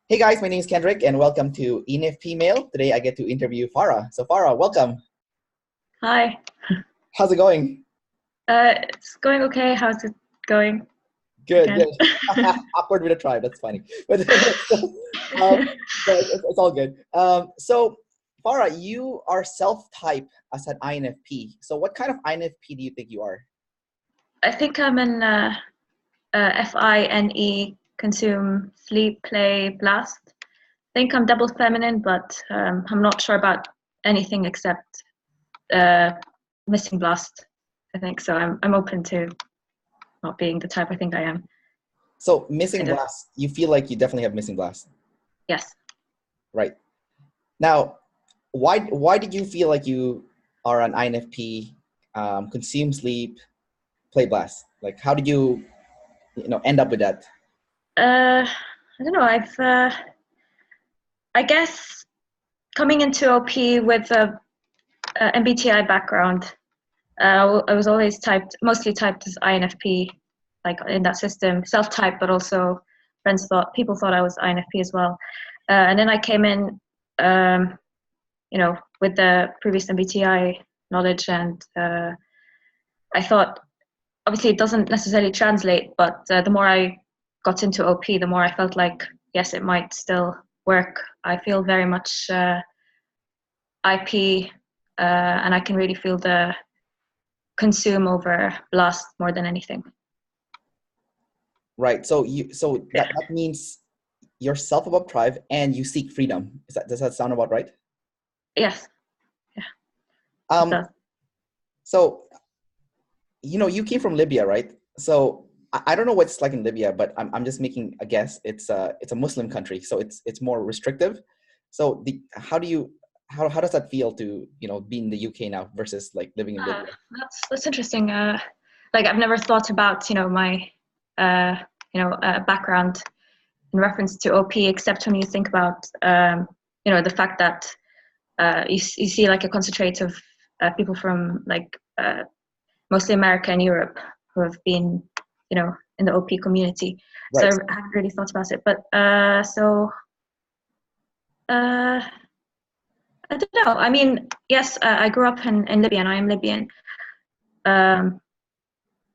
Hey guys, my name is Kendrick and welcome to ENFP Mail. Today I get to interview Farah. So Farah, welcome. Hi. How's it going? It's going okay. How's it going Good, again? good. Awkward with a tribe, that's funny. But, um, but it's all good. So Farah, you are self-type as an INFP. So what kind of INFP do you think you are? I think I'm in Fine, consume, sleep, play, blast. I think I'm double feminine, but I'm not sure about anything except uh, missing blast. I think so. I'm open to not being the type I think I am. So missing Kind of. blast, you feel like you definitely have missing blast, Yes. right? Now, why did you feel like you are an INFP, consume sleep, play blast? Like how did you end up with that? I don't know. I guess coming into OP with a MBTI background. I was always mostly typed as INFP, like in that system, self-typed, but also people thought I was INFP as well. And then I came in, with the previous MBTI knowledge, and I thought, obviously, it doesn't necessarily translate, but the more I got into OP, the more I felt like, yes, it might still work. I feel very much IP, and I can really feel the consume over blast more than anything. Right. So Yeah. that means you're self-above tribe and you seek freedom. Does that sound about right? Yes. Yeah. It Um, does. so you came from Libya, right? So I don't know what it's like in Libya, but I'm just making a guess. It's a Muslim country, so it's more restrictive. So how does that feel to be in the UK now versus like living in Uh, Libya? that's interesting. Like I've never thought about my background in reference to OP, except when you think about the fact that you see like a concentrate of people from like mostly America and Europe who have been in the OP community. So Right. I haven't really thought about it, but uh, I don't know. I mean, yes, I grew up in Libya and I am Libyan, um,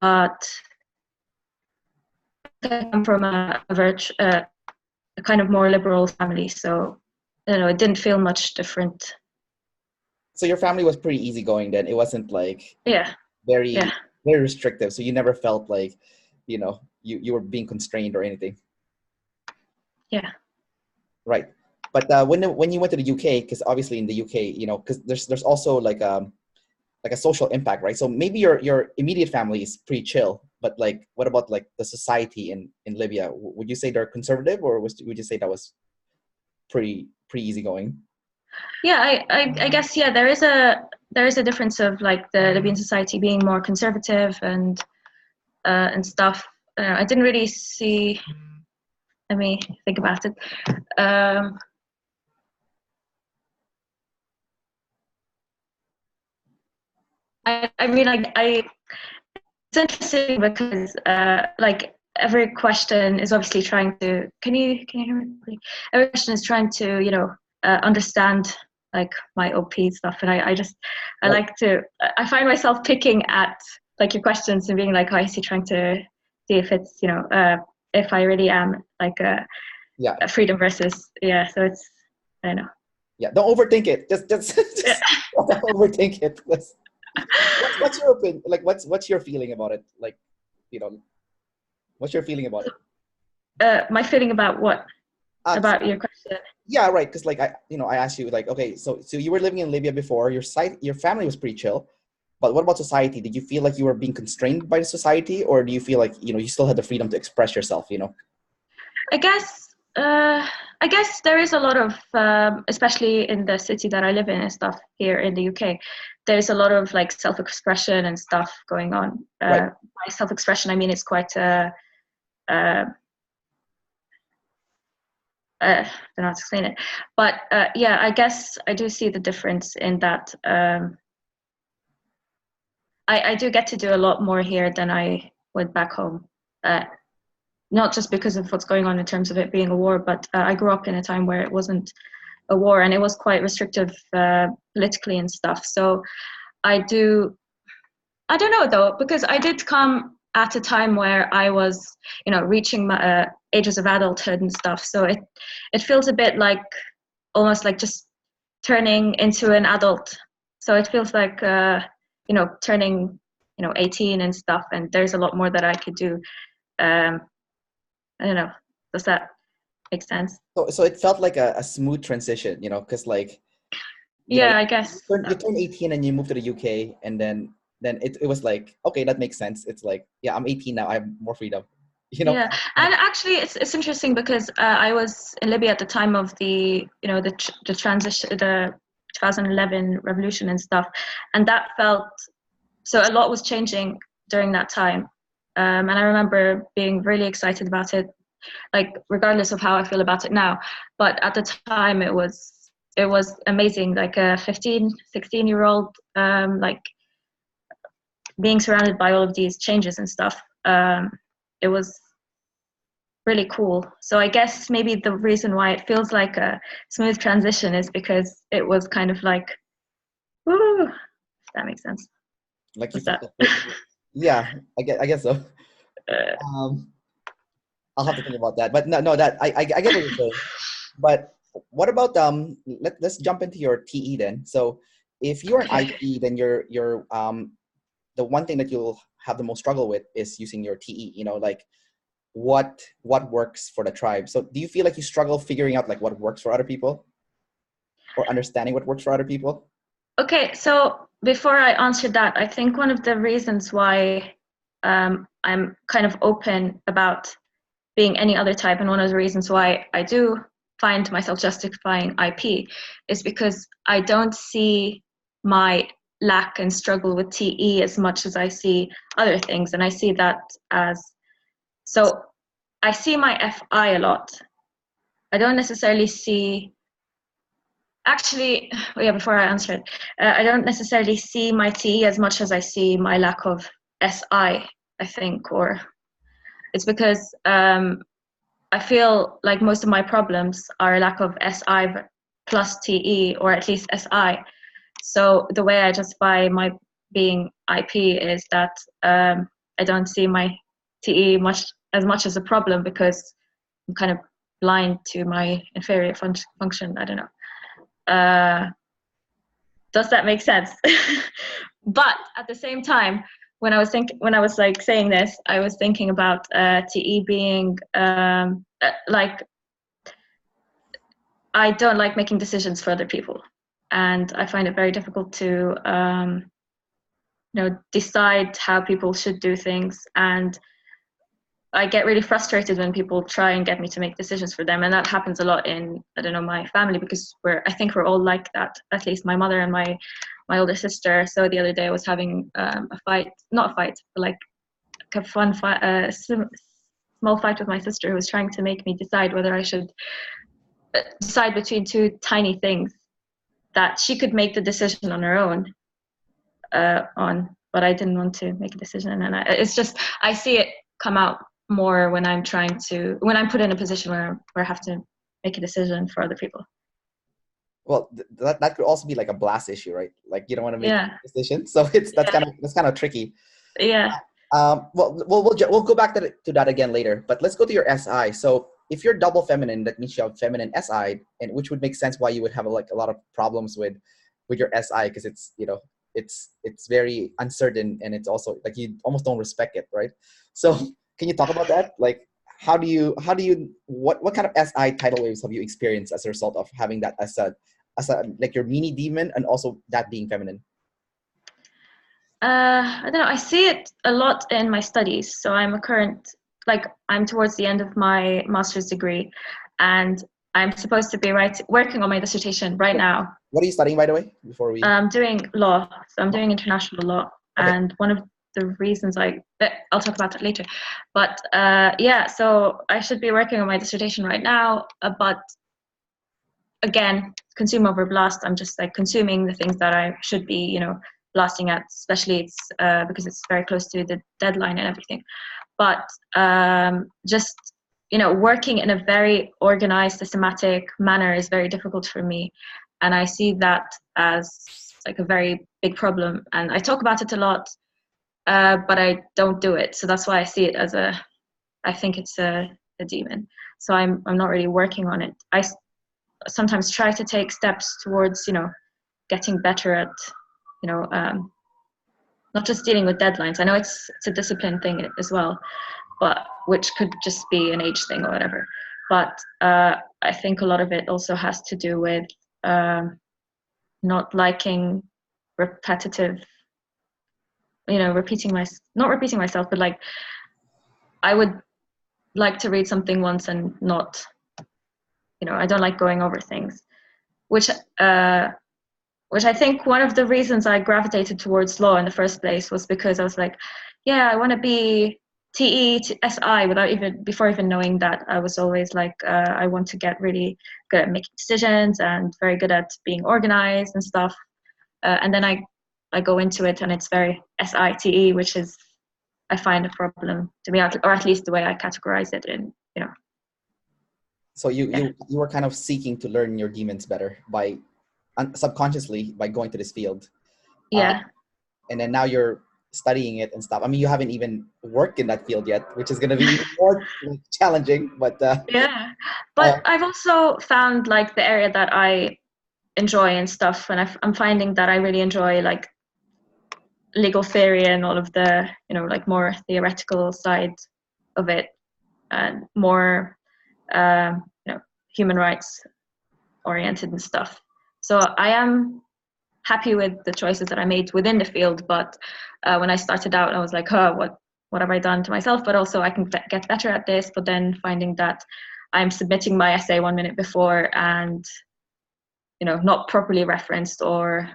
but I come from a kind of more liberal family, so it didn't feel much different. So your family was pretty easygoing then. It wasn't like Yeah, yeah, very very restrictive. So you never felt like you were being constrained or anything. yeah. Right. But when you went to the UK, because obviously in the UK, because there's also like a social impact, right? So maybe your immediate family is pretty chill, but like what about like the society in Libya? Would you say they're conservative, or would you say that was pretty easygoing? Yeah, I guess yeah. There is a difference of like the Libyan society being more conservative and stuff. I didn't really see. Let me think about it. Um, I mean, it's interesting because like every question is obviously trying to. Can you hear me? Every question is trying to understand like my OP stuff, and I Right. like to. I find myself picking at like your questions and being like, oh, is he trying to see if it's if I really am like Yeah. a freedom versus yeah. So it's I don't know. Yeah. Don't overthink it. Just Yeah. just don't overthink it. What's your opinion? Like what's your feeling about it? Like, you know, what's your feeling about it? My feeling about what So about your question? yeah, right. Because like I asked you like, okay, so you were living in Libya before. Your family was pretty chill, but what about society? Did you feel like you were being constrained by the society, or do you feel like you still had the freedom to express yourself? I guess I guess there is a lot of especially in the city that I live in and stuff here in the UK. There's a lot of like self-expression and stuff going on. Right. By self-expression, I mean it's quite uh, I don't know how to explain it, but yeah, I guess I do see the difference in that. I do get to do a lot more here than I would back home. Uh, not just because of what's going on in terms of it being a war, but I grew up in a time where it wasn't a war and it was quite restrictive politically and stuff. So I don't know though, because I did come at a time where I was, you know, reaching my ages of adulthood and stuff. So it feels a bit like almost like just turning into an adult. So it feels like, you know, turning, you know, 18 and stuff. And there's a lot more that I could do. I don't know. Does that make sense? So it felt like a smooth transition, you know, because like, you know, Yeah, I guess. you turn 18 and you move to the UK, and then it was like, okay, that makes sense. It's like, yeah, I'm 18 now. I have more freedom, you know. Yeah, and actually, it's interesting because I was in Libya at the time of the, you know, the transition, the 2011 revolution and stuff, and that felt so a lot was changing during that time, and I remember being really excited about it, like regardless of how I feel about it now. But at the time, it was amazing, like a 15, 16-year-old, like being surrounded by all of these changes and stuff. It was really cool. So I guess maybe the reason why it feels like a smooth transition is because it was kind of like, woo, if that makes sense. Like you What's felt that? yeah, I guess so. Um, I'll have to think about that. But no, that I get what you're saying. But what about let's jump into your TE then. So if you're an IT, then you're the one thing that you'll have the most struggle with is using your TE. You know, like what works for the tribe. So do you feel like you struggle figuring out like what works for other people, or understanding what works for other people? Okay, so before I answer that, I think one of the reasons why I'm kind of open about being any other type, and one of the reasons why I do find myself justifying IP is because I don't see my lack and struggle with TE as much as I see other things. And I see that as, so I see my FI a lot. I don't necessarily see, actually, yeah, before I answer it, I don't necessarily see my TE as much as I see my lack of SI, I think, or it's because I feel like most of my problems are a lack of SI plus TE, or at least SI. So the way I justify my being IP is that I don't see my TE as much as a problem because I'm kind of blind to my inferior function. I don't know. Does that make sense? But at the same time, when I was like saying this, I was thinking about TE being like, I don't like making decisions for other people, and I find it very difficult to you know, decide how people should do things, and I get really frustrated when people try and get me to make decisions for them, and that happens a lot in, I don't know, my family, because I think we're all like that, at least my mother and my older sister. So the other day I was having a fight, not a fight, but like a fun fight, small fight with my sister, who was trying to make me decide whether I should decide between two tiny things that she could make the decision on her own on, but I didn't want to make a decision. And it's just, I see it come out more when I'm when I'm put in a position where I have to make a decision for other people. Well, that could also be like a blast issue, right? Like you don't want to make Yeah. a decision, so that's Yeah. kind of tricky. Yeah. Well, we'll go back to that again later. But let's go to your SI. So if you're double feminine, that means you have feminine SI, and which would make sense why you would have like a lot of problems with your SI, because it's, you know, it's very uncertain, and it's also like you almost don't respect it, right? So can you talk about that? Like how do you what kind of SI tidal waves have you experienced as a result of having that as a like your mini demon, and also that being feminine? I don't know. I see it a lot in my studies. So I'm towards the end of my master's degree, and I'm supposed to be working on my dissertation right now. What are you studying, by the way, before we? I'm doing law. So I'm doing international law. Okay. And one of the reasons I'll talk about that later. But yeah, so I should be working on my dissertation right now. But again, consume over blast. I'm just like consuming the things that I should be, you know, blasting at, especially it's because it's very close to the deadline and everything. but just, you know, working in a very organized, systematic manner is very difficult for me. And I see that as like a very big problem. And I talk about it a lot, but I don't do it. So that's why I see it as I think it's a demon. So I'm not really working on it. I sometimes try to take steps towards, you know, getting better at, you know, not just dealing with deadlines. I know it's a discipline thing as well, but which could just be an age thing or whatever. But I think a lot of it also has to do with not liking repetitive, you know, not repeating myself, but like I would like to read something once and not, you know, I don't like going over things, which I think one of the reasons I gravitated towards law in the first place was because I was like, yeah, I want to be TE to SI before even knowing that. I was always like, I want to get really good at making decisions and very good at being organized and stuff. And then I go into it and it's very SITE, which is, I find a problem to me, or at least the way I categorize it in, you know. So you were kind of seeking to learn your demons better by subconsciously by going to this field. Yeah. And then now you're studying it and stuff. I mean, you haven't even worked in that field yet, which is going to be even more challenging. But yeah, but I've also found like the area that I enjoy and stuff, and I'm finding that I really enjoy like legal theory and all of the, you know, like more theoretical side of it, and more you know, human rights oriented and stuff. So I am happy with the choices that I made within the field, but when I started out I was like, oh, what have I done to myself? But also I can get better at this. But then finding that I'm submitting my essay 1 minute before and, you know, not properly referenced or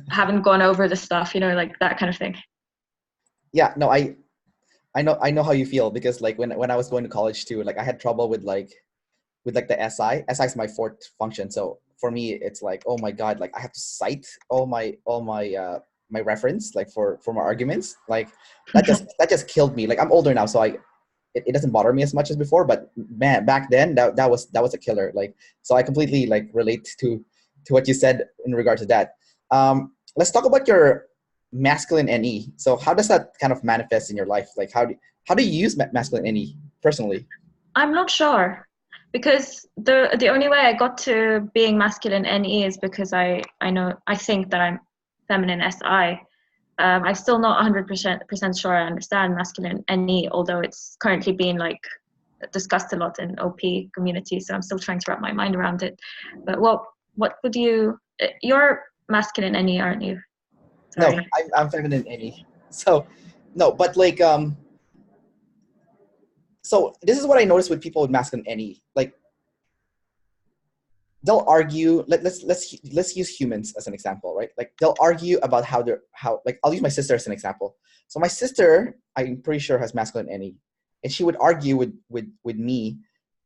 haven't gone over the stuff, you know, like that kind of thing. Yeah, no, I know how you feel, because like when I was going to college too, like I had trouble with like the SI. SI is my fourth function. So for me, it's like, oh my God, like I have to cite all my my reference, like for my arguments. Like that just killed me. Like I'm older now, so it doesn't bother me as much as before. But man, back then that was a killer. Like, so I completely like relate to what you said in regard to that. Let's talk about your masculine NE. So how does that kind of manifest in your life? Like how do you use masculine NE personally? I'm not sure, because the only way I got to being masculine NE is because I think that I'm feminine SI. I'm still not 100% sure I understand masculine NE, although it's currently being like discussed a lot in OP community, so I'm still trying to wrap my mind around it. But what would you're masculine NE, aren't you? Sorry. No, I'm feminine NE. So no, but like so this is what I noticed with people with masculine NE. Like they'll argue. Let's use humans as an example, right? Like they'll argue about how like I'll use my sister as an example. So my sister, I'm pretty sure, has masculine NE, and she would argue with me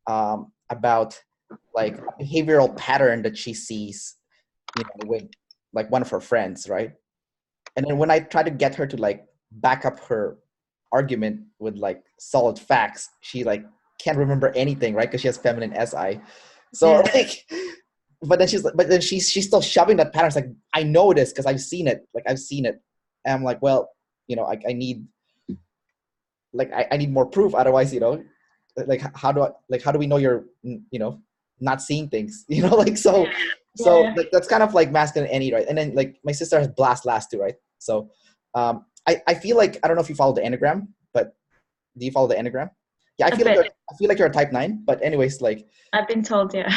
about like a behavioral pattern that she sees, you know, with like one of her friends, right? And then when I try to get her to like back up her argument with like solid facts, she like can't remember anything, right? Because she has feminine SI. So Yeah. like, but then she's still shoving that pattern. It's like, I know this because I've seen it. Like I've seen it. And I'm like, well, you know, I need like I need more proof. Otherwise, you know, like how do we know you're, you know, not seeing things? You know, like so like, that's kind of like masculine NE, right? And then like my sister has blast last too, right? So I feel like, I don't know if you follow the Enneagram, but do you follow the Enneagram? Yeah, I feel like you're a type 9, but anyways, like I've been told, yeah.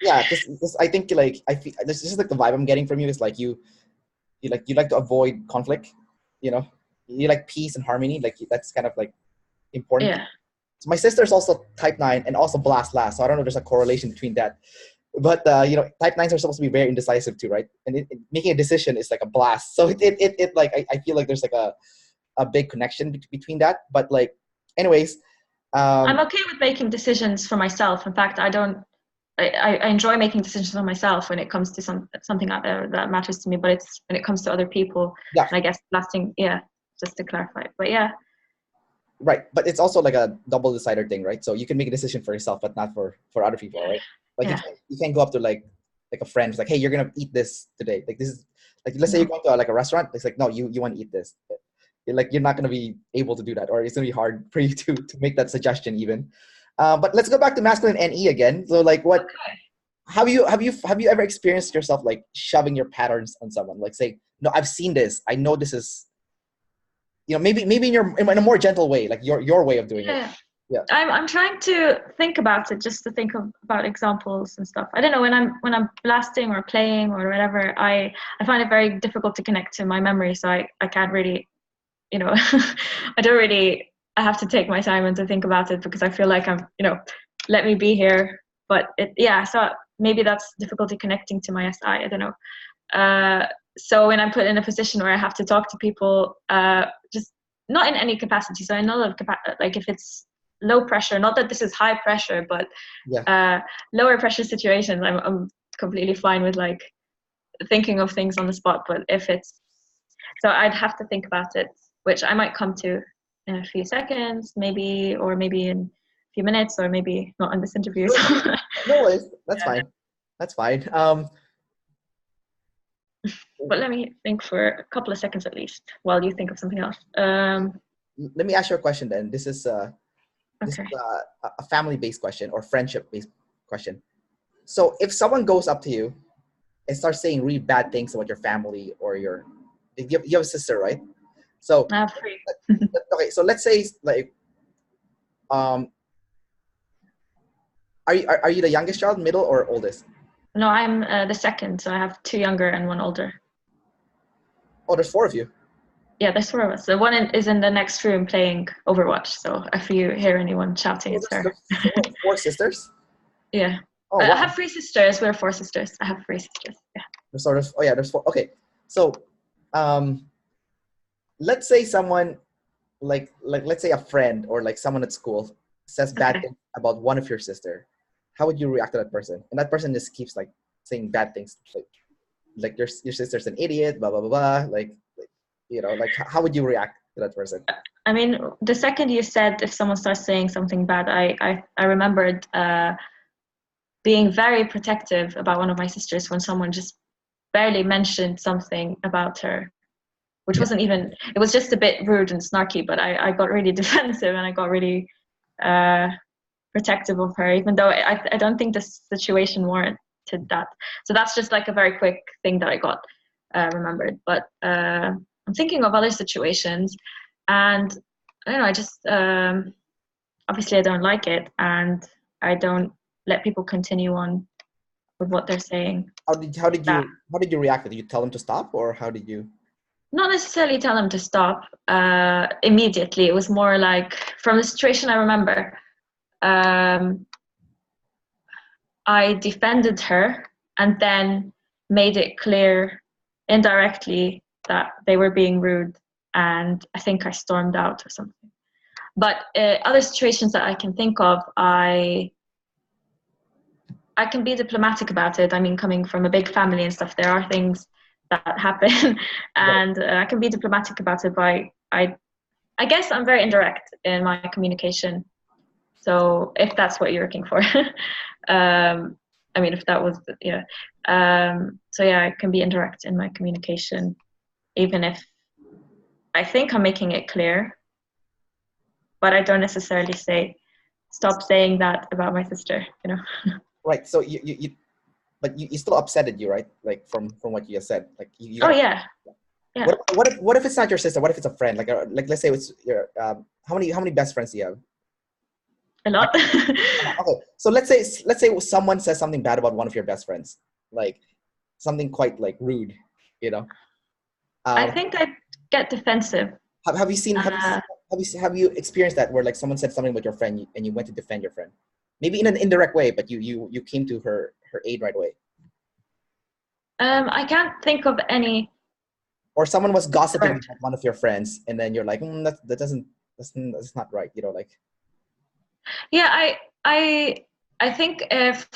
yeah, because I think like I feel this is like the vibe I'm getting from you is like you like to avoid conflict, you know, you like peace and harmony, like that's kind of like important. Yeah. So my sister's also type 9 and also blast last, so I don't know if there's a correlation between that. But you know, type 9s are supposed to be very indecisive too, right? And making a decision is like a blast. So it like I feel like there's like a big connection between that. But like, anyways, I'm okay with making decisions for myself. In fact, I enjoy making decisions for myself when it comes to something out there that matters to me. But it's when it comes to other people, yeah, and I guess lasting, yeah, just to clarify. But yeah, right, but it's also like a double decider thing, right? So you can make a decision for yourself, but not for other people, right? Like Yeah. you can't go up to like a friend, it's like, hey, you're gonna eat this today. Like this is like, let's say No. you're going to like a restaurant, it's like, no, you want to eat this. You're not gonna be able to do that, or it's gonna be hard for you to make that suggestion even. But let's go back to masculine NE again. So like, what have you ever experienced yourself like shoving your patterns on someone? Like say, no, I've seen this. I know this is, maybe in a more gentle way, like your way of doing it. Yeah. Yeah. I'm trying to think about it, just to think about examples and stuff. I don't know, when I'm blasting or playing or whatever, I find it very difficult to connect to my memory, so I can't really, I don't really, I have to take my time and to think about it, because I feel like I'm, let me be here. But so maybe that's difficulty connecting to my SI. I don't know. So when I'm put in a position where I have to talk to people, just not in any capacity. So I know like if it's low pressure, not that this is high pressure, but lower pressure situations, I'm completely fine with like thinking of things on the spot. But if it's, so I'd have to think about it, which I might come to in a few seconds, maybe, or maybe in a few minutes, or maybe not in this interview. No worries. That's fine. That's fine. But let me think for a couple of seconds at least while you think of something else. Let me ask you a question then. This is a family-based question or friendship-based question. So if someone goes up to you and starts saying really bad things about your family or you have a sister, right? So I have 3. okay, so let's say like, are you the youngest child, middle, or oldest? No, I'm the second, so I have 2 younger and 1 older. Oh, there's 4 of you. Yeah, there's 4 of us. The one is in the next room playing Overwatch, so if you hear anyone shouting, it's her. There's 4 sisters? Yeah. Oh, wow. I have 3 sisters. We're 4 sisters. I have 3 sisters. Yeah. There's 4. Okay. So, let's say someone let's say a friend or like someone at school says bad things about one of your sister. How would you react to that person? And that person just keeps like saying bad things, like your sister's an idiot, blah blah blah blah. Like how would you react to that person? I mean, the second you said if someone starts saying something bad, I remembered being very protective about one of my sisters when someone just barely mentioned something about her, which wasn't even, it was just a bit rude and snarky, but I got really defensive, and I got really protective of her, even though I don't think the situation warranted that. So that's just like a very quick thing that I got remembered. But I'm thinking of other situations, and I don't know, I just obviously I don't like it, and I don't let people continue on with what they're saying. How did you react? Did you tell them to stop, or how did you? Not necessarily tell them to stop immediately. It was more like, from the situation I remember, I defended her and then made it clear indirectly that they were being rude, and I think I stormed out or something. But other situations that I can think of, I can be diplomatic about it. I mean, coming from a big family and stuff, there are things that happen, and I can be diplomatic about it by, I guess I'm very indirect in my communication. So if that's what you're looking for, I mean, if that was, so yeah, I can be indirect in my communication, even if I think I'm making it clear, but I don't necessarily say, stop saying that about my sister, Right. So but you still upsetted you, right? Like from what you just said, like you Oh yeah. Yeah. What if it's not your sister? What if it's a friend? Like let's say it's your how many best friends do you have? A lot. Okay, so let's say someone says something bad about one of your best friends, like something quite like rude, I think I get defensive. Have you experienced that where like someone said something about your friend and you went to defend your friend, maybe in an indirect way, but you came to her aid right away? I can't think of any. Or someone was gossiping about one of your friends, and then you're like, that's not right, like. Yeah, I think if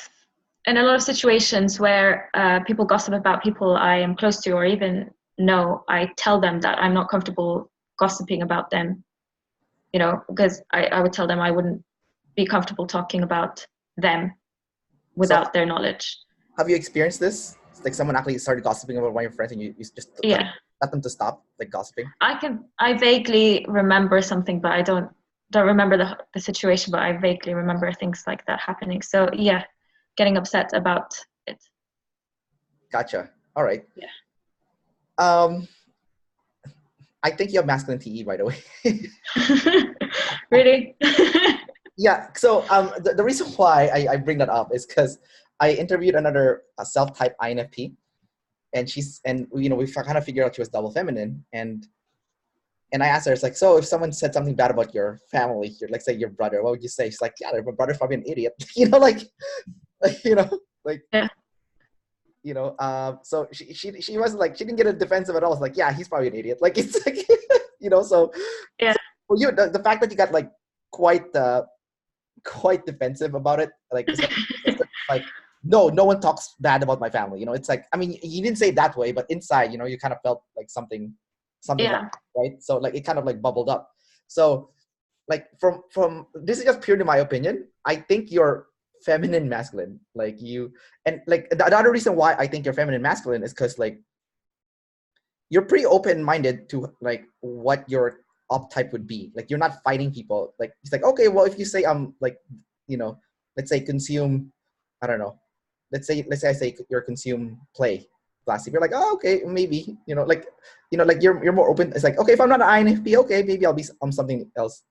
in a lot of situations where people gossip about people I am close to or even know, I tell them that I'm not comfortable gossiping about them, you know, because I would tell them I wouldn't be comfortable talking about them So without their knowledge. have you experienced this? Like someone actually started gossiping about one of your friends and you just Yeah. got them to stop like gossiping? I vaguely remember something, but I don't remember the situation, but I vaguely remember things like that happening. So yeah, getting upset about it. Gotcha. All right. Yeah. I think you have masculine TE, by the way. Really? Yeah. So the reason why I bring that up is because I interviewed another self-type INFP, and we kind of figured out she was double feminine, and I asked her, it's like, so if someone said something bad about your family, like say your brother, what would you say? She's like, yeah, my brother's probably an idiot. Like Yeah. So she wasn't like, she didn't get a defensive at all. It's like, yeah, he's probably an idiot. Like it's like, so Yeah. for you, the fact that you got like quite defensive about it, like it's like no one talks bad about my family. It's like, I mean, you didn't say it that way, but inside, you kind of felt like something Yeah. right? So like it kind of like bubbled up. So like from this is just purely my opinion. I think you're feminine masculine, like you, and like the other reason why I think you're feminine masculine is because like you're pretty open-minded to like what your op type would be. Like you're not fighting people. Like it's like, okay, well, if you say like let's say consume, I don't know, let's say I say you're consume play plastic, you're like, oh, okay, maybe, like you're more open. It's like, okay, if I'm not an INFP, okay, maybe I'll be something else,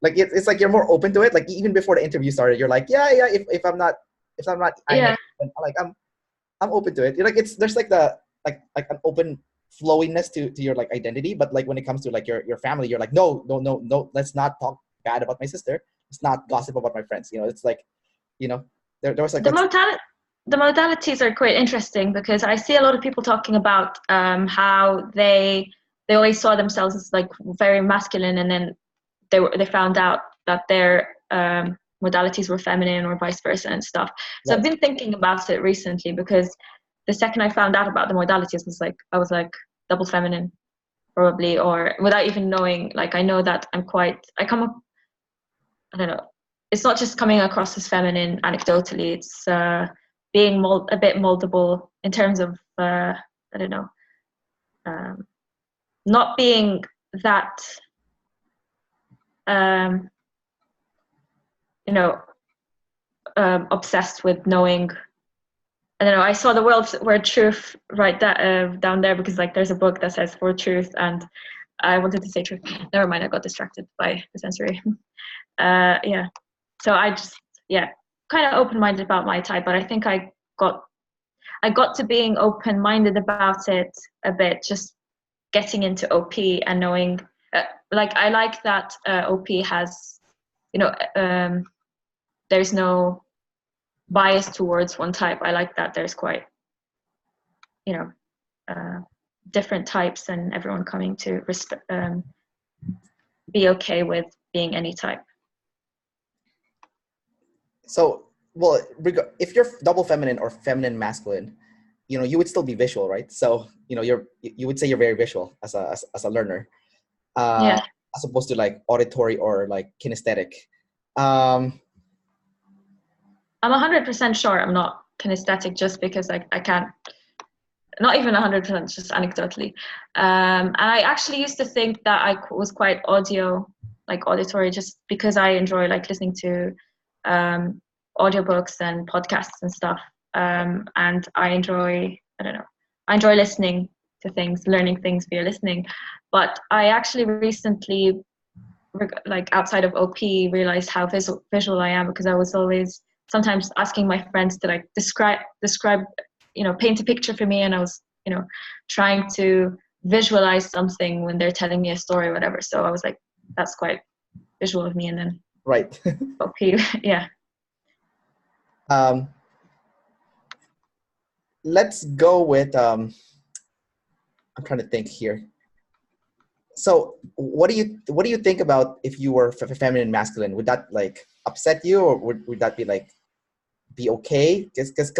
like it's like you're more open to it. Like even before the interview started, you're like, yeah, if I'm not Yeah. INFP, like I'm open to it. Like there's like the like an open flowiness to your like identity, but like when it comes to like your family, you're like, no, let's not talk bad about my sister, let's not gossip about my friends. It's like, there was like the modalities are quite interesting because I see a lot of people talking about how they always saw themselves as like very masculine, and then they found out that their modalities were feminine or vice versa and stuff. So I've been thinking about it recently because the second I found out about the modalities I was like double feminine probably, or without even knowing. Like I know that I don't know, it's not just coming across as feminine anecdotally, it's being a bit moldable in terms of I don't know, not being that obsessed with knowing. I don't know, I saw the word truth right down there because like there's a book that says for truth, and I wanted to say truth. Never mind, I got distracted by the sensory. Yeah. So I just, kind of open-minded about my type, but I think I got to being open-minded about it a bit, just getting into OP and knowing, like I like that OP has, there's no bias towards one type. I like that there's quite, different types and everyone coming to be okay with being any type. So, well, if you're double feminine or feminine masculine, you would still be visual, right? So, you would say you're very visual as a learner, Yeah. as opposed to like auditory or like kinesthetic. I'm 100% sure I'm not kinesthetic just because I can't, not even 100%, just anecdotally. And I actually used to think that I was quite auditory, just because I enjoy like listening to audiobooks and podcasts and stuff. And I enjoy listening to things, learning things via listening. But I actually recently, like outside of OP, realized how visual I am, because I was always sometimes asking my friends to like describe, paint a picture for me, and I was, trying to visualize something when they're telling me a story or whatever. So I was like, that's quite visual of me. And then right. OP, yeah. Let's go with I'm trying to think here. So what do you think about if you were feminine masculine? Would that like upset you, or would that be like be okay? Because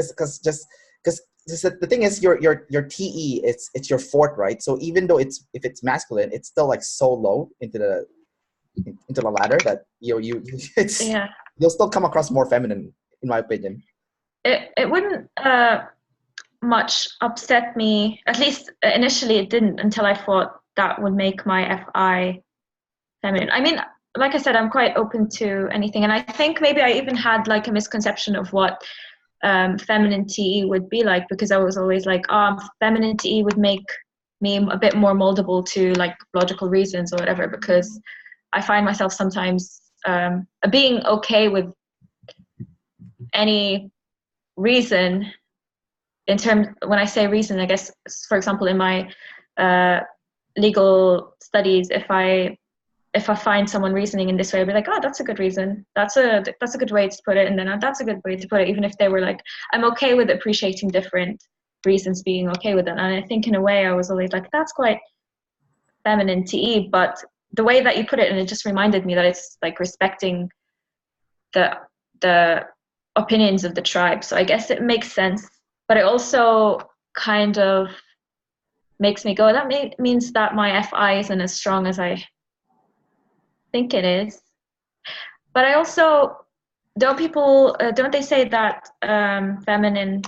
the thing is, your TE, it's your fourth, right? So even though if it's masculine, it's still like so low into the into the ladder, that you it's Yeah. you'll still come across more feminine, in my opinion. It wouldn't much upset me. At least initially, it didn't until I thought that would make my FI feminine. I mean, like I said, I'm quite open to anything, and I think maybe I even had like a misconception of what feminine TE would be like, because I was always like, feminine TE would make me a bit more moldable to like logical reasons or whatever, because I find myself sometimes being okay with any reason. In terms, when I say reason, I guess, for example, in my legal studies, if I find someone reasoning in this way, I'll be like, oh, that's a good reason. That's a good way to put it. And then that's a good way to put it, even if they were like, I'm okay with appreciating different reasons, being okay with it. And I think in a way I was always like, that's quite feminine TE, but the way that you put it, and it just reminded me that it's like respecting the opinions of the tribe. So I guess it makes sense, but it also kind of makes me go, that means that my FI isn't as strong as I think it is. But I also, don't they say that feminine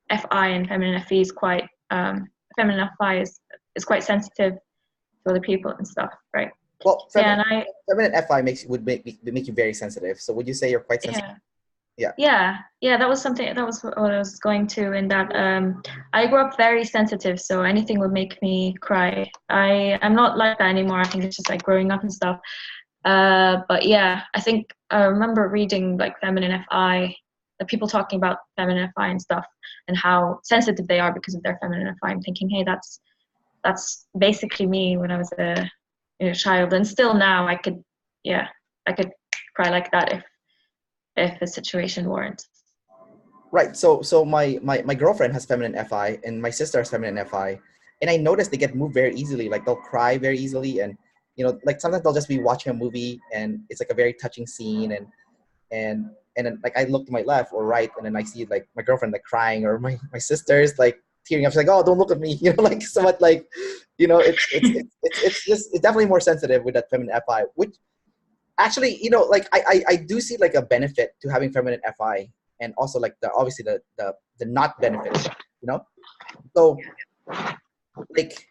FI and feminine FE is quite, feminine FI is quite sensitive to other people and stuff, right? Well, Yeah, and feminine FI would make you very sensitive. So would you say you're quite sensitive? Yeah, that was what I was going to, in that I grew up very sensitive, so anything would make me cry. I'm not like that anymore. I think it's just like growing up and stuff. But yeah, I think I remember reading like feminine FI, the people talking about feminine FI and stuff, and how sensitive they are because of their feminine FI. I'm thinking, hey, that's basically me when I was a child, and still now I could cry like that if the situation warrants. Right. So my girlfriend has feminine FI, and my sister has feminine FI, and I noticed they get moved very easily. Like they'll cry very easily, and like sometimes they'll just be watching a movie and it's like a very touching scene, and then like I look to my left or right, and then I see like my girlfriend like crying, or my sister's like tearing up. She's like, "Oh, don't look at me," like somewhat like, it's definitely more sensitive with that feminine FI, which actually, like I do see like a benefit to having feminine FI, and also like obviously the not benefits, so like,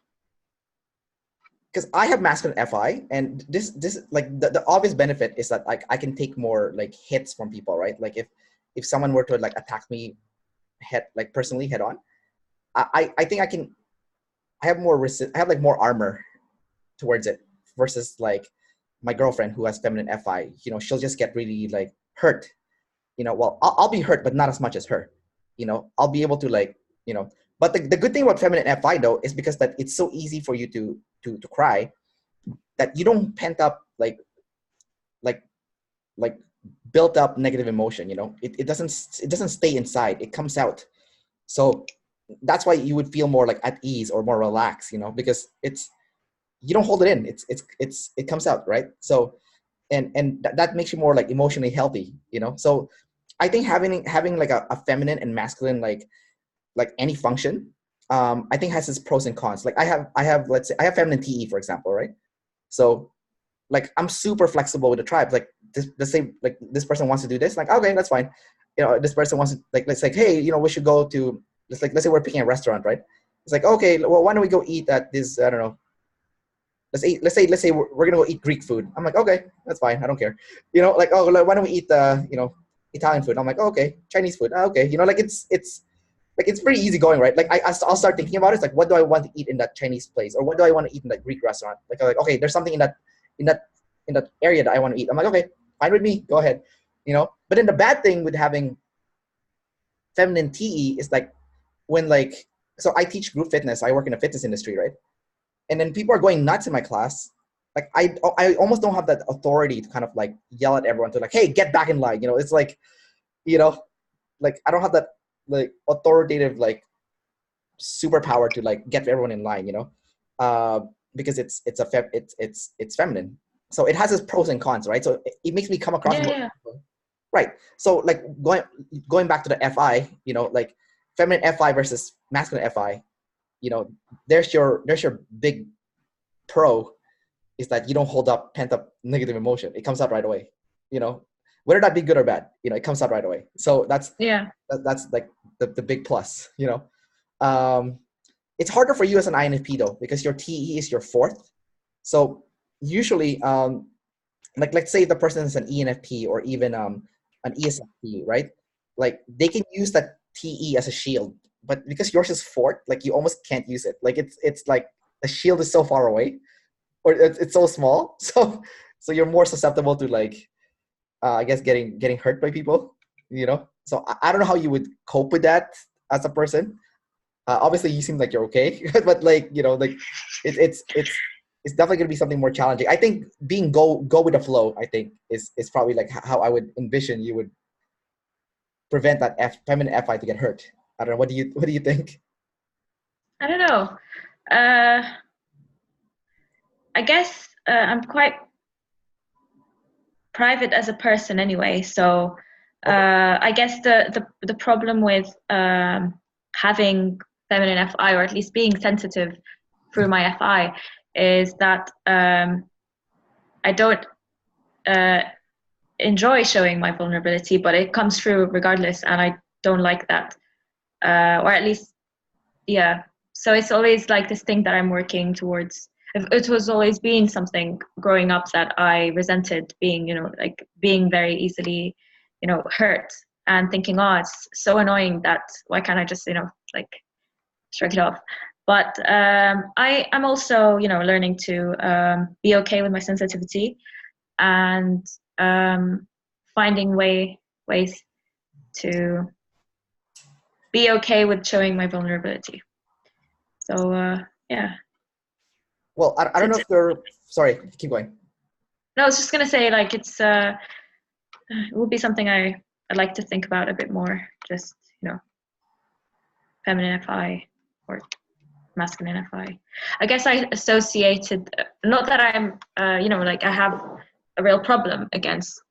because I have masculine FI, and this like the obvious benefit is that like I can take more like hits from people, right? Like if someone were to like attack me personally head on, I think I have I have like more armor towards it, versus like my girlfriend who has feminine FI. She'll just get really like hurt. Well, I'll be hurt, but not as much as her. I'll be able to like, but the good thing about feminine FI though is because that it's so easy for you to cry, that you don't pent up like like built up negative emotion. It doesn't stay inside, it comes out. So that's why you would feel more like at ease or more relaxed, because you don't hold it in. It comes out, right? So and that makes you more like emotionally healthy. So I think having like a feminine and masculine like any function, I think has its pros and cons. Like I have let's say I have feminine TE, for example, right? So like I'm super flexible with the tribe. Like this person wants to do this, like okay, that's fine. This person wants to like, let's like, hey, we should go to, let's say we're picking a restaurant, right? It's like, okay, well, why don't we go eat at this, I don't know, let's say we're gonna go eat Greek food. I'm like, okay, that's fine, I don't care. Like, oh, like, why don't we eat Italian food? I'm like, oh, okay, Chinese food. Oh, okay, like it's like it's pretty easy going, right? Like I'll start thinking about it. It's like, what do I want to eat in that Chinese place, or what do I want to eat in that Greek restaurant? Like okay, there's something in that area that I want to eat. I'm like, okay, fine with me, go ahead. But then the bad thing with having feminine TE is like, when like, so I teach group fitness, I work in the fitness industry, right? And then people are going nuts in my class. Like I almost don't have that authority to kind of like yell at everyone to like, hey, get back in line. It's like, like I don't have that like authoritative like superpower to like get everyone in line. Because it's feminine. So it has its pros and cons, right? So it makes me come across Yeah. right. So like going back to the FI, like feminine FI versus masculine FI, there's your big pro. is that you don't hold up pent up negative emotion. It comes out right away, you know, whether that be good or bad, you know, it comes out right away. So that's like the big plus, you know. It's harder for you as an INFP though, because your TE is your fourth. So usually, like let's say the person is an ENFP or even an ESFP, right? Like they can use that TE as a shield, but because yours is fourth, like you almost can't use it. Like it's like the shield is so far away, or it's so small, so you're more susceptible to like I guess getting hurt by people, you know. So I don't know how you would cope with that as a person. Obviously, you seem like you're okay, but like you know, like it's definitely going to be something more challenging. I think being go with the flow, I think is probably like how I would envision you would prevent that feminine FI to get hurt. I don't know. What do you think? I don't know. I guess I'm quite private as a person anyway, so Okay. I guess the problem with having feminine FI, or at least being sensitive through my FI, is that I don't enjoy showing my vulnerability, but it comes through regardless, and I don't like that, or at least, yeah. So it's always like this thing that I'm working towards. It was always been something growing up that I resented, being, you know, like being very easily, you know, hurt, and thinking, oh, it's so annoying that why can't I just, you know, like shrug it off. But I'm also, you know, learning to be okay with my sensitivity, and finding ways to be okay with showing my vulnerability. So yeah. Well, I don't know if they're sorry. Keep going. No, I was just gonna say, like, it would be something I'd like to think about a bit more. Just, you know, feminine FI or masculine FI. I guess I associated, not that I'm, you know, like I have a real problem against,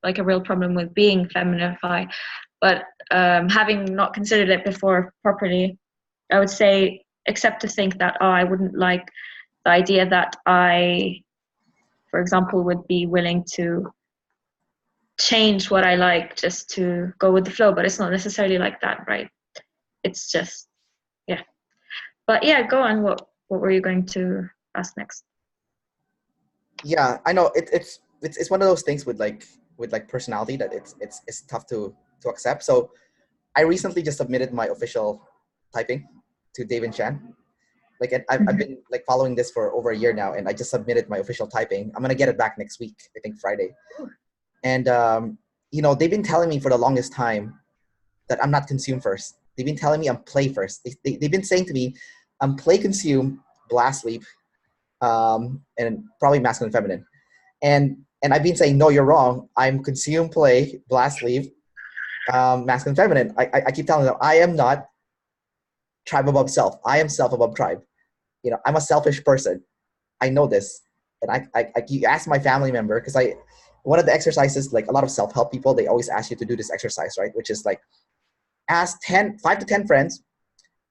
like a real problem with being feminine FI, but having not considered it before properly, I would say, except to think that, oh, I wouldn't like the idea that I, for example, would be willing to change what I like just to go with the flow, but it's not necessarily like that, right? It's just, yeah. But yeah, go on. What were you going to ask next? Yeah, I know it's one of those things with like personality that it's tough to accept. So I recently just submitted my official typing to David Chan. Like I've been like following this for over a year now, and I just submitted my official typing. I'm gonna get it back next week, I think Friday. And you know, they've been telling me for the longest time that I'm not consume first. They've been telling me I'm play first. They've been saying to me, I'm play consume, blast sleep, and probably masculine feminine. And I've been saying, no, you're wrong. I'm consume, play, blast leave, masculine feminine. I keep telling them I am not tribe above self. I am self above tribe. You know, I'm a selfish person. I know this. And I you ask my family member, because one of the exercises, like a lot of self-help people, they always ask you to do this exercise, right? Which is like ask 5 to 10 friends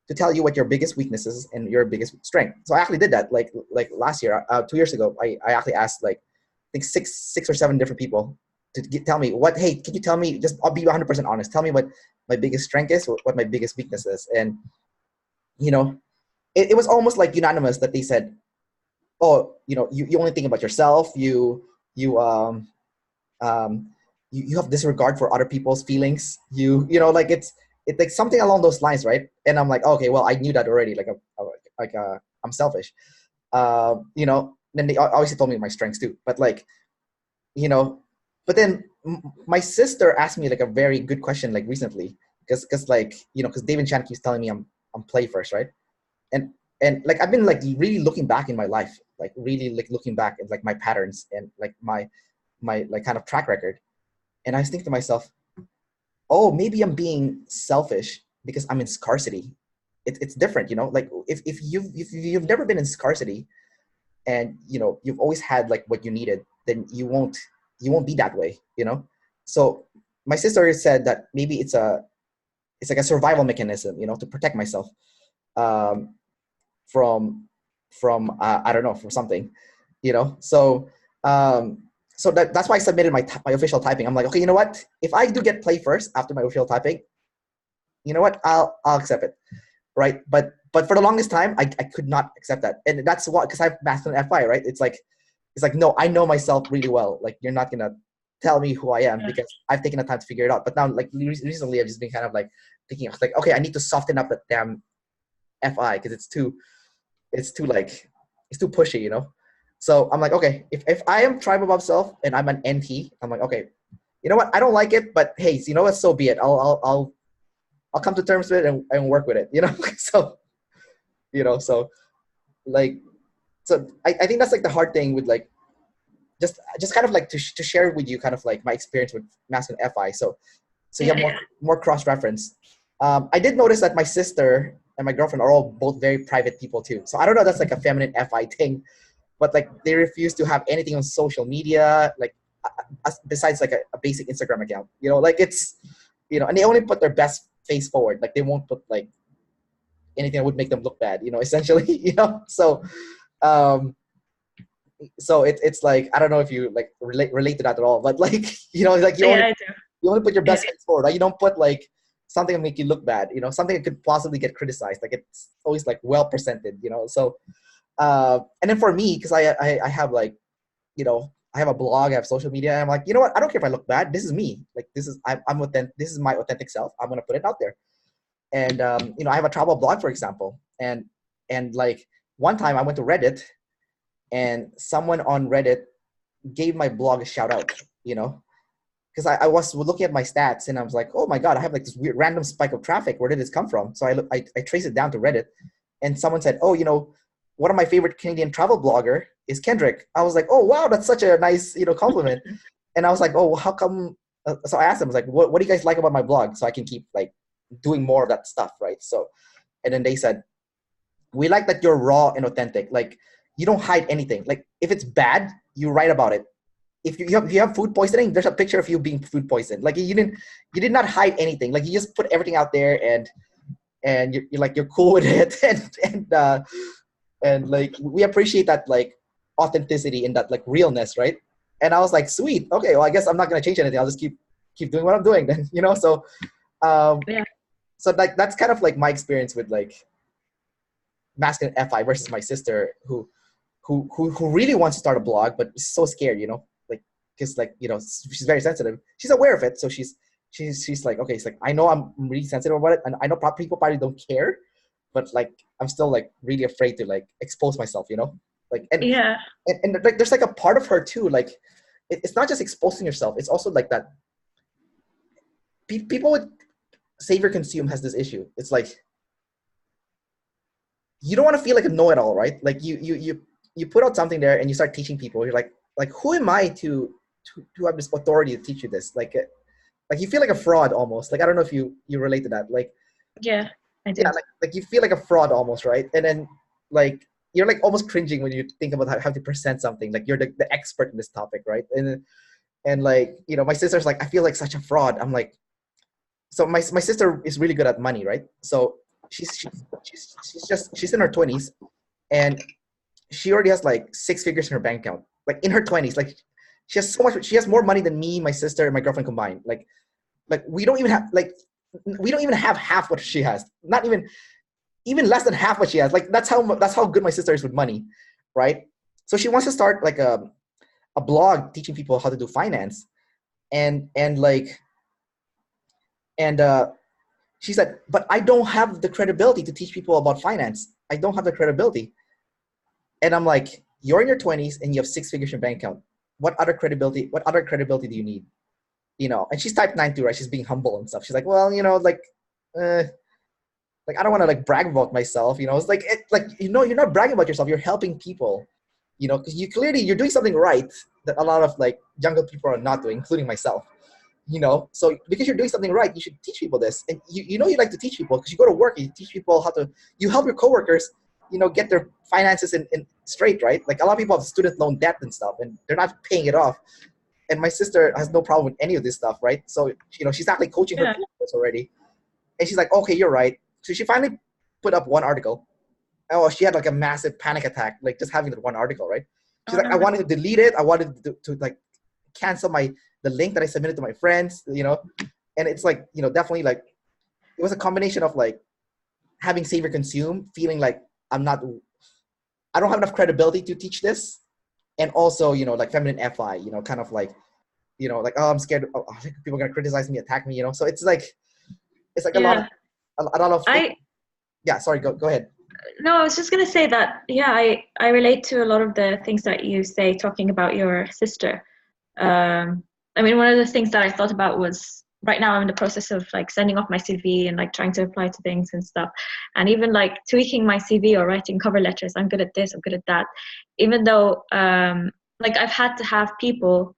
to tell you what your biggest weaknesses and your biggest strength. So I actually did that like last year, 2 years ago. I actually asked like I think six or seven different people to tell me what. Hey, can you tell me? Just I'll be 100% honest. Tell me what my biggest strength is, what my biggest weakness is, and you know, it was almost like unanimous that they said, oh, you know, you only think about yourself. You um you have disregard for other people's feelings. You know, like it's like something along those lines, right? And I'm like, okay, well, I knew that already. I'm selfish. You know, then they obviously told me my strengths too, but like, you know, but then my sister asked me like a very good question like recently, because like, you know, because David Chan keeps telling me I'm play first, right? And like I've been like really looking back in my life, like really like looking back at like my patterns and like my like kind of track record, and I was thinking to myself, oh, maybe I'm being selfish because I'm in scarcity. It's different, you know, like if you've never been in scarcity, and you know you've always had like what you needed, then you won't be that way, you know. So my sister said that maybe it's like a survival mechanism, you know, to protect myself um, from I don't know, from something. you know. So so that's why I submitted my official typing. I'm like, okay, you know what? If I do get play first after my official typing, you know what? I'll accept it, right? But for the longest time, I could not accept that, and that's what, because I've mastered FI, right? It's like, no, I know myself really well. Like, you're not gonna tell me who I am Yeah. because I've taken the time to figure it out. But now, like recently, I've just been kind of like thinking, like, okay, I need to soften up that damn FI because it's too like, it's too pushy, you know. So I'm like, okay, if I am tribe above self and I'm an NT, I'm like, okay, you know what? I don't like it, but hey, you know what? So be it. I'll come to terms with it and work with it, you know. So, you know, so like, so I think that's like the hard thing with like, just kind of like to share with you kind of like my experience with masculine FI. So you Yeah. have more cross reference. I did notice that my sister and my girlfriend are all both very private people too. So I don't know if that's like a feminine FI thing, but like they refuse to have anything on social media, like besides like a basic Instagram account. You know, like it's, you know, and they only put their best face forward. Like they won't put like anything that would make them look bad. You know, essentially. You know, um, so it's like, I don't know if you like relate to that at all, but like, you know, like Yeah, I do. you only put your Yeah. best face forward, right? You don't put like something that make you look bad, you know, something that could possibly get criticized. Like it's always like well presented, you know. So and then for me, because I have like, you know, I have a blog, I have social media, and I'm like, you know what? I don't care if I look bad. This is me. Like I'm authentic. This is my authentic self. I'm gonna put it out there. And you know, I have a travel blog, for example, and like one time I went to Reddit, and someone on Reddit gave my blog a shout out, you know, because I was looking at my stats and I was like, oh my God, I have like this weird random spike of traffic. Where did this come from? So I traced it down to Reddit, and someone said, oh, you know, one of my favorite Canadian travel blogger is Kendrick. I was like, oh wow, that's such a nice, you know, compliment. And I was like, oh, how come? So I asked them, I was like, what do you guys like about my blog, so I can keep like doing more of that stuff, right? So, and then they said, we like that you're raw and authentic. Like you don't hide anything. Like if it's bad, you write about it. If you have food poisoning, there's a picture of you being food poisoned. Like you did not hide anything. Like you just put everything out there, and you're like, you're cool with it, and like we appreciate that like authenticity and that like realness, right? And I was like, sweet, okay, well I guess I'm not gonna change anything. I'll just keep doing what I'm doing then, you know. So Yeah. so like that's kind of like my experience with like masculine FI versus my sister who really wants to start a blog but is so scared, you know, like because like, you know, she's very sensitive. She's aware of it, so she's like, okay, it's like I know I'm really sensitive about it, and I know people probably don't care, but like I'm still like really afraid to like expose myself, you know, like Yeah. and like there's like a part of her too, like it's not just exposing yourself, it's also like that people with savior consume has this issue. It's like you don't want to feel like a know-it-all, right? Like you put out something there and you start teaching people. You're like who am I to have this authority to teach you this? Like you feel like a fraud almost. Like I don't know if you relate to that. Like Yeah, I do. yeah, like you feel like a fraud almost, right? And then like you're like almost cringing when you think about how to present something. Like you're the expert in this topic, right? And like, you know, my sister's like, I feel like such a fraud. I'm like, so my sister is really good at money, right? So she's in her 20s, and she already has like six figures in her bank account, like in her 20s. Like she has so much, she has more money than me, my sister, and my girlfriend combined. Like we don't even have half what she has. Not even less than half what she has. Like that's how good my sister is with money, right? So she wants to start like a blog teaching people how to do finance, and like and she said, but I don't have the credibility to teach people about finance. I don't have the credibility. And I'm like, you're in your 20s and you have six figures in your bank account. What other credibility do you need? You know, and she's type 9 too, right? She's being humble and stuff. She's like, well, you know, uh, like I don't want to like brag about myself. You know, it's like you know, you're not bragging about yourself. You're helping people. You know, because you're doing something right that a lot of like younger people are not doing, including myself. You know, so because you're doing something right, you should teach people this. And you know, you like to teach people because you go to work and you teach people you help your coworkers, you know, get their finances in straight, right? Like a lot of people have student loan debt and stuff and they're not paying it off. And my sister has no problem with any of this stuff, right? So, you know, she's actually coaching her Yeah. coworkers already. And she's like, okay, you're right. So she finally put up one article. Oh, she had like a massive panic attack, like just having that one article, right? She's like, I wanted to delete it. I wanted to like cancel the link that I submitted to my friends, you know. And it's like, you know, definitely like it was a combination of like having Savior consume, feeling like I don't have enough credibility to teach this, and also, you know, like feminine FI, you know, kind of like, you know, like, oh, I'm scared. Oh, people are gonna criticize me, attack me, you know. So it's like a lot of yeah. Sorry, go ahead. No, I was just gonna say that, yeah, I relate to a lot of the things that you say talking about your sister. I mean, one of the things that I thought about was right now I'm in the process of like sending off my CV and like trying to apply to things and stuff, and even like tweaking my CV or writing cover letters. I'm good at this, I'm good at that, even though like I've had to have people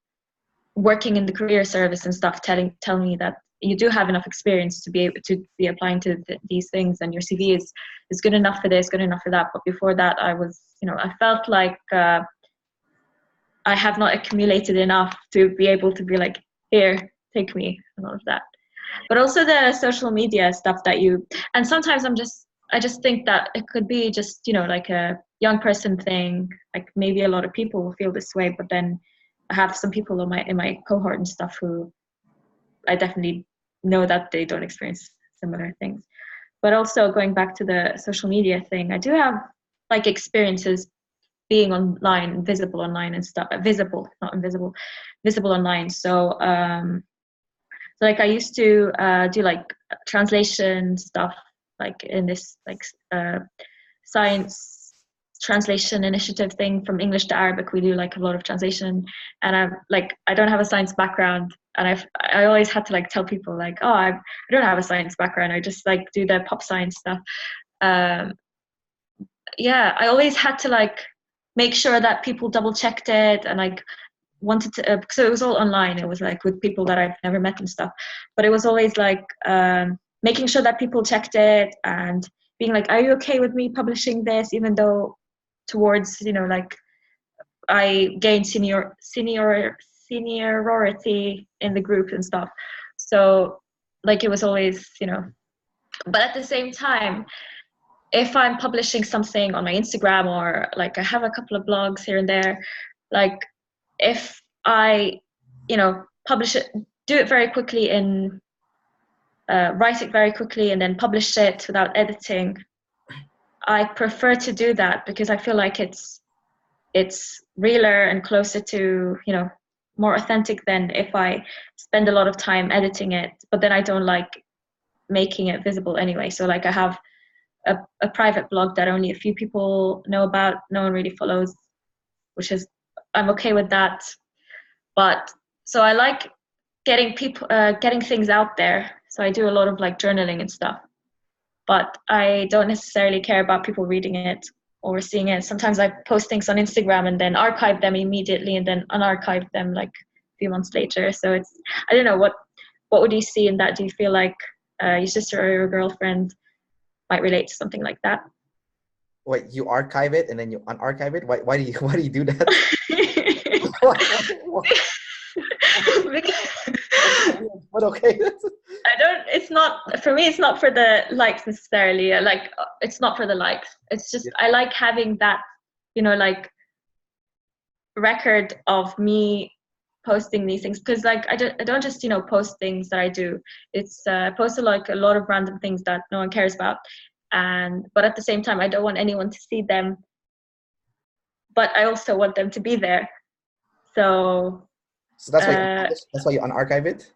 working in the career service and stuff tell me that you do have enough experience to be able to be applying to these things, and your CV is good enough for this, good enough for that. But before that, I was, you know, I felt like I have not accumulated enough to be able to be like, here, take me, and all of that. But also the social media stuff that and sometimes I just think that it could be just, you know, like a young person thing. Like maybe a lot of people will feel this way, but then I have some people in my cohort and stuff who I definitely know that they don't experience similar things. But also going back to the social media thing, I do have like experiences being online, visible online and stuff. Visible, not invisible, visible online. So like I used to do like translation stuff, like in this like science translation initiative thing from English to Arabic. We do like a lot of translation, and I don't have a science background, and I always had to like tell people like, oh, I don't have a science background. I just like do the pop science stuff. Yeah, I always had to like make sure that people double checked it, and like wanted to so it was all online. It was like with people that I've never met and stuff, but it was always like making sure that people checked it and being like, are you okay with me publishing this, even though towards, you know, like I gained seniority in the group and stuff. So like it was always, you know, but at the same time, if I'm publishing something on my Instagram, or like I have a couple of blogs here and there, like if I, you know, publish it, do it very quickly write it very quickly and then publish it without editing, I prefer to do that because I feel like it's realer and closer to, you know, more authentic than if I spend a lot of time editing it, but then I don't like making it visible anyway. So like I have a private blog that only a few people know about, no one really follows, which is, I'm okay with that. But so I like getting things out there. So I do a lot of like journaling and stuff, but I don't necessarily care about people reading it or seeing it. Sometimes I post things on Instagram and then archive them immediately and then unarchive them like a few months later. So it's, I don't know, what would you see in that? Do you feel like your sister or your girlfriend might relate to something like that? Wait, you archive it and then you unarchive it? Why do you do that? But okay. It's not, for me, it's not for the likes necessarily. Like, it's not for the likes. It's just, I like having that, you know, like record of me posting these things, because like I don't just, you know, post things that I do. It's I post like a lot of random things that no one cares about, but at the same time I don't want anyone to see them, but I also want them to be there. So that's why you unarchive it?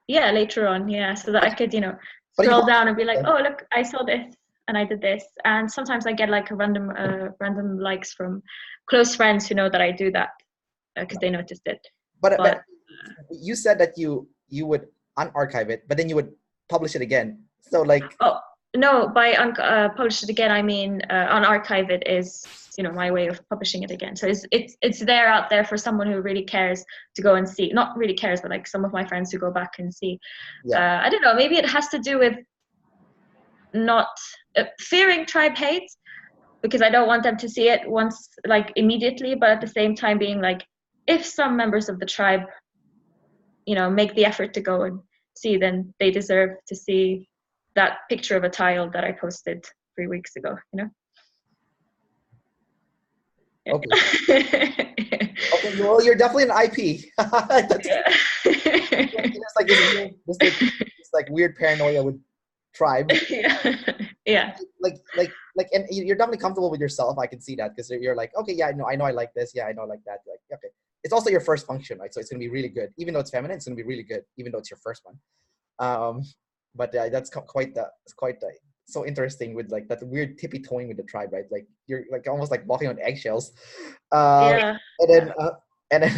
Yeah, later on, yeah, so that I could, you know, scroll down and be like, oh look, I saw this and I did this. And sometimes I get like a random likes from close friends who know that I do that because they noticed it. But you said that you would unarchive it, but then you would publish it again. So like, oh no, by publish it again I mean unarchive it is, you know, my way of publishing it again. So it's there out there for someone who really cares to go and see. Not really cares, but like some of my friends who go back and see. Yeah. I don't know, maybe it has to do with not fearing tribe hate, because I don't want them to see it once, like immediately, but at the same time being like, if some members of the tribe, you know, make the effort to go and see, then they deserve to see that picture of a tile that I posted 3 weeks ago, you know? Okay. Okay. Well, you're definitely an IP. It's like this like weird paranoia with tribe. Yeah. And you're definitely comfortable with yourself. I can see that because you're like, okay, yeah, I know I like this. Yeah, I know I like that. Like, okay. It's also your first function, right? So it's gonna be really good, even though it's feminine. It's gonna be really good, even though it's your first one. But that's quite so interesting with like that weird tippy toeing with the tribe, right? Like you're like almost like walking on eggshells. Yeah. And then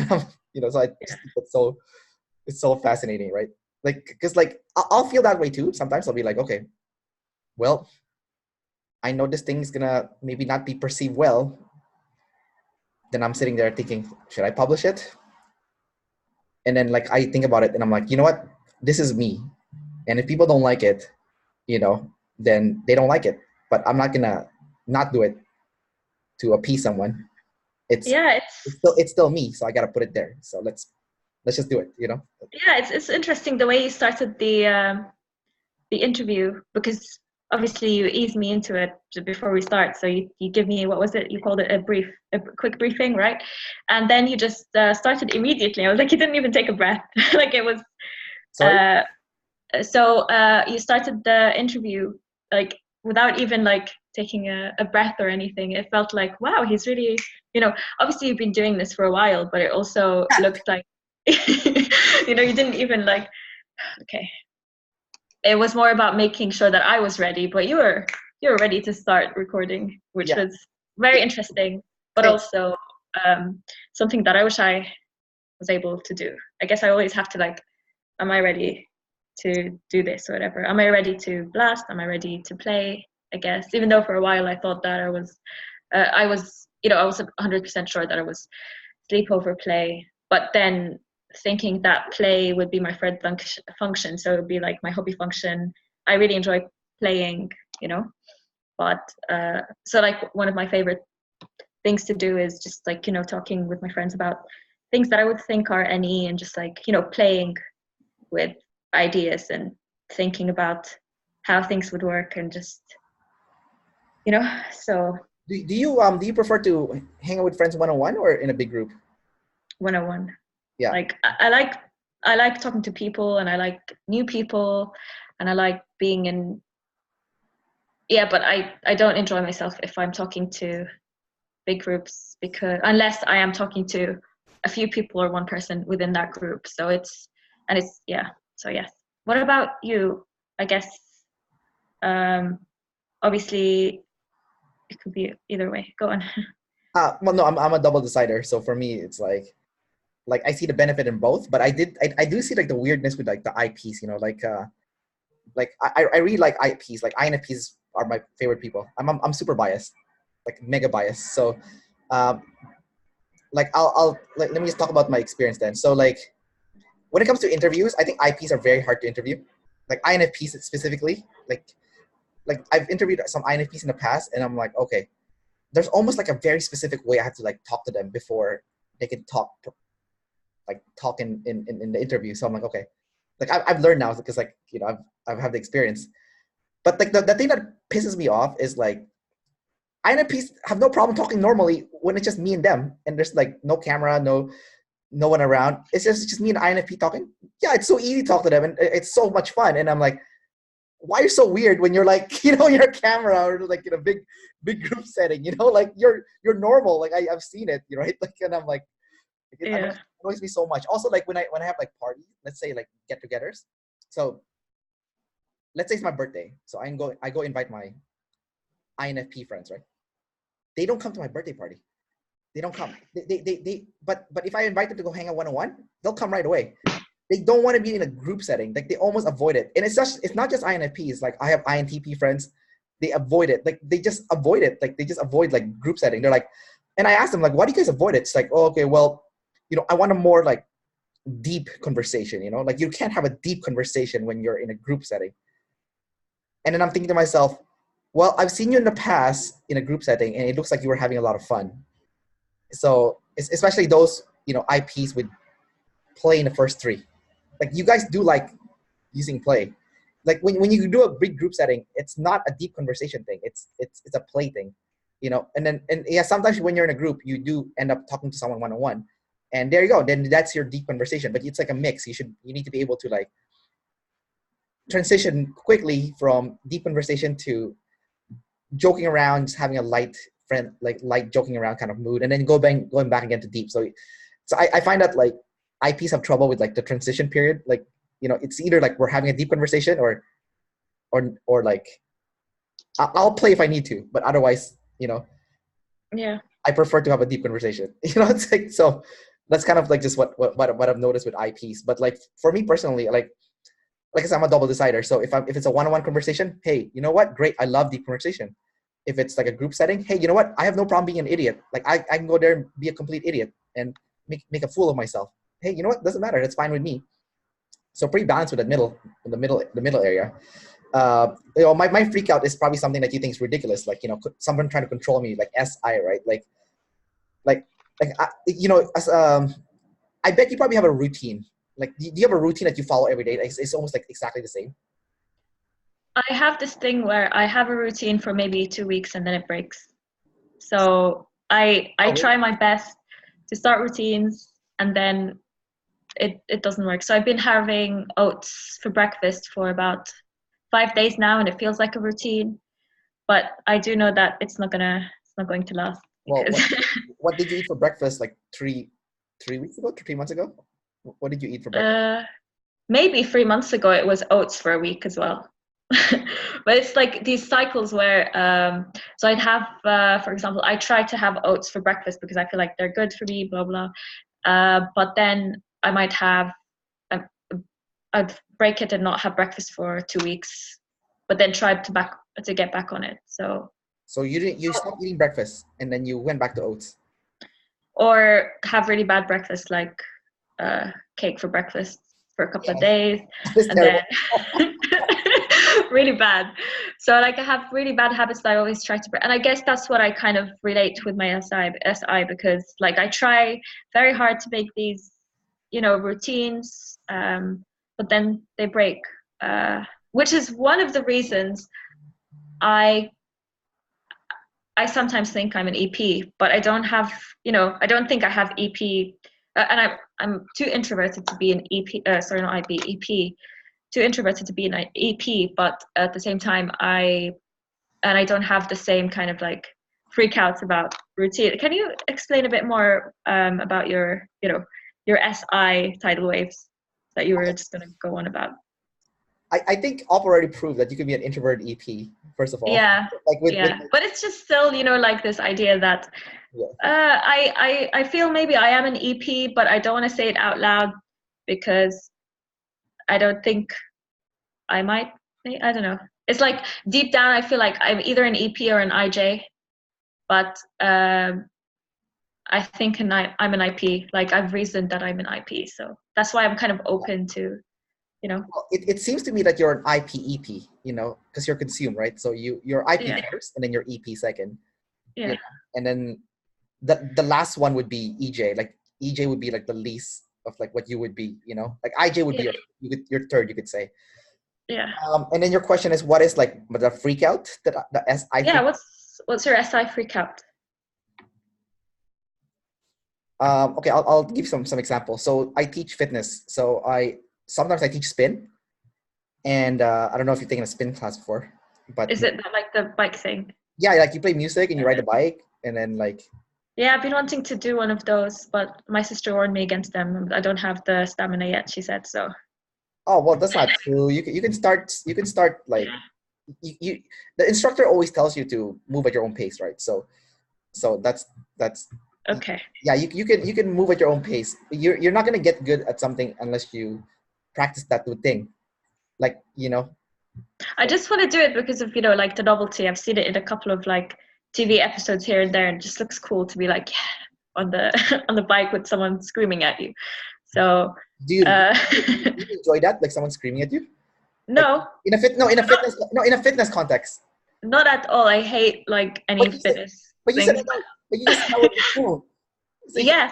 so I just think it's so fascinating, right? Like because like I'll feel that way too. Sometimes I'll be like, okay, well, I know this thing is gonna maybe not be perceived well. Then I'm sitting there thinking, should I publish it? And then like I think about it and I'm like, you know what? This is me. And if people don't like it, then they don't like it. But I'm not gonna not do it to appease someone. It's Yeah, it's still me, so I gotta put it there. So let's just do it, yeah, it's interesting the way you started the interview, because obviously you eased me into it before we start. So you give me, what was it? You called it a quick briefing, right? And then you just started immediately. I was like, you didn't even take a breath. Like it was. Sorry? You started the interview like without even like taking a breath or anything. It felt like, wow, he's really, obviously you've been doing this for a while, but it also looked like, you didn't even like, okay. It was more about making sure that I was ready, but you were ready to start recording, which Yeah. was very interesting, but also something that I wish I was able to do. I guess I always have to like, am I ready to do this or whatever? Am I ready to blast? Am I ready to play? I guess, even though for a while I thought that I was 100% sure that I was sleepover play, but then thinking that play would be my third function, so it would be like my hobby function. I really enjoy playing, but so like one of my favorite things to do is just like, talking with my friends about things that I would think are NE, and just like, playing with ideas and thinking about how things would work, and just, so Do you prefer to hang out with friends one-on-one or in a big group? 101. Yeah. Like I like talking to people, and I like new people, and I like being in, but I don't enjoy myself if I'm talking to big groups, because unless I am talking to a few people or one person within that group. So it's so yes. What about you? I guess obviously it could be either way. Go on. Well, no, I'm a double decider. So for me, it's like I see the benefit in both, but I do see like the weirdness with like the IPs, like I really like IPs. Like INFPs are my favorite people. I'm super biased, like mega biased. So, like I'll let me just talk about my experience then. So like when it comes to interviews, I think IPs are very hard to interview. Like INFPs specifically, like I've interviewed some INFPs in the past, and I'm like, okay, there's almost like a very specific way I have to like talk to them before they can talk in the interview. So I'm like, okay, like I've learned now because like I've had the experience. But like the thing that pisses me off is like INFPs have no problem talking normally when it's just me and them, and there's like no camera, no one around. It's just me and INFP talking. Yeah, it's so easy to talk to them, and it's so much fun. And I'm like, why are you so weird when you're like, you're a camera or like in a big group setting, like you're normal. Like I've seen it, right? Like, and I'm like, it annoys me so much. Also, like when I have like parties, let's say like get-togethers. So let's say it's my birthday. So I go invite my INFP friends, right? They don't come to my birthday party. They don't come. But if I invite them to go hang out one-on-one, they'll come right away. They don't want to be in a group setting. Like they almost avoid it. And it's not just INFPs. Like I have INTP friends. They avoid it. Like they just avoid it. Like they just avoid like group setting. They're like, and I asked them like, why do you guys avoid it? It's like, oh, okay, well, I want a more like deep conversation, like you can't have a deep conversation when you're in a group setting. And then I'm thinking to myself, well, I've seen you in the past in a group setting and it looks like you were having a lot of fun. So especially those, IPs with play in the first three. Like you guys do like using play. Like when you do a big group setting, it's not a deep conversation thing. It's a play thing. and yeah, sometimes when you're in a group, you do end up talking to someone one-on-one, and there you go. Then that's your deep conversation. But it's like a mix. You need to be able to like transition quickly from deep conversation to joking around, just having a light joking around kind of mood, and then going back again to deep. So I find that like IPs have trouble with like the transition period. Like, it's either like we're having a deep conversation or like I'll play if I need to, but otherwise, Yeah. I prefer to have a deep conversation. It's like, so that's kind of like just what I've noticed with IPs. But like for me personally, like I said, I'm a double decider. So if it's a one-on-one conversation, hey, you know what? Great. I love deep conversation. If it's like a group setting, hey, you know what? I have no problem being an idiot. Like I can go there and be a complete idiot and make a fool of myself. Hey, you know what? Doesn't matter. That's fine with me. So pretty balanced with the middle area. My freak out is probably something that you think is ridiculous. Like, someone trying to control me, like SI, right? I bet you probably have a routine. Like, do you have a routine that you follow every day? Like, it's almost like exactly the same. I have this thing where I have a routine for maybe 2 weeks and then it breaks. So I try my best to start routines and then it doesn't work. So I've been having oats for breakfast for about 5 days now, and it feels like a routine. But I do know that it's not going to last. Well, what did you eat for breakfast like 3 weeks ago, 3 months ago? What did you eat for breakfast? Maybe 3 months ago it was oats for a week as well. But it's like these cycles where so I'd have for example, I try to have oats for breakfast because I feel like they're good for me, blah blah. But then I might have I'd break it and not have breakfast for 2 weeks, but then try to get back on it. So you stopped eating breakfast and then you went back to oats, or have really bad breakfast like cake for breakfast for a couple of days, and terrible. then really bad. So like I have really bad habits that I always try to break, and I guess that's what I kind of relate with my SI because like I try very hard to make these routines, but then they break, which is one of the reasons I sometimes think I'm an EP, but I don't have, I don't think I have EP, and I'm too introverted to be an EP. Sorry, not IB, EP. Too introverted to be an EP, but at the same time, I don't have the same kind of like freakouts about routine. Can you explain a bit more about your SI tidal waves that you were just gonna go on about? I think Op already proved that you can be an introverted EP, first of all. Yeah. With But it's just still, like this idea that I feel maybe I am an EP, but I don't want to say it out loud because I don't think I might. I don't know. It's like deep down, I feel like I'm either an EP or an IJ, but I think I'm an IP. Like I've reasoned that I'm an IP, so that's why I'm kind of open to. Well, it seems to me that you're an IP-EP, because you're consumed, right? So you're IP first, and then you're EP second. Yeah. And then the last one would be EJ. Like EJ would be like the least of like what you would be, Like IJ would be your third, you could say. Yeah. And then your question is, what is like the freak out that the SI? Yeah. What's your SI freak out? Okay, I'll give you some examples. So I teach fitness. So sometimes I teach spin, and I don't know if you've taken a spin class before, but is it not like the bike thing? Yeah, like you play music and you ride a bike, and then like. Yeah, I've been wanting to do one of those, but my sister warned me against them. I don't have the stamina yet, she said. So. Oh well, that's not true. You can start like you the instructor always tells you to move at your own pace, right? So that's okay. Yeah, you can move at your own pace. You're not gonna get good at something unless you practice that thing, like I just want to do it because of like the novelty. I've seen it in a couple of like TV episodes here and there, and it just looks cool to be like on the on the bike with someone screaming at you. So do you enjoy that, like someone screaming at you? No. Like, in a fitness context. Not at all. I hate like any fitness. But you said but you just know it's cool. So yeah.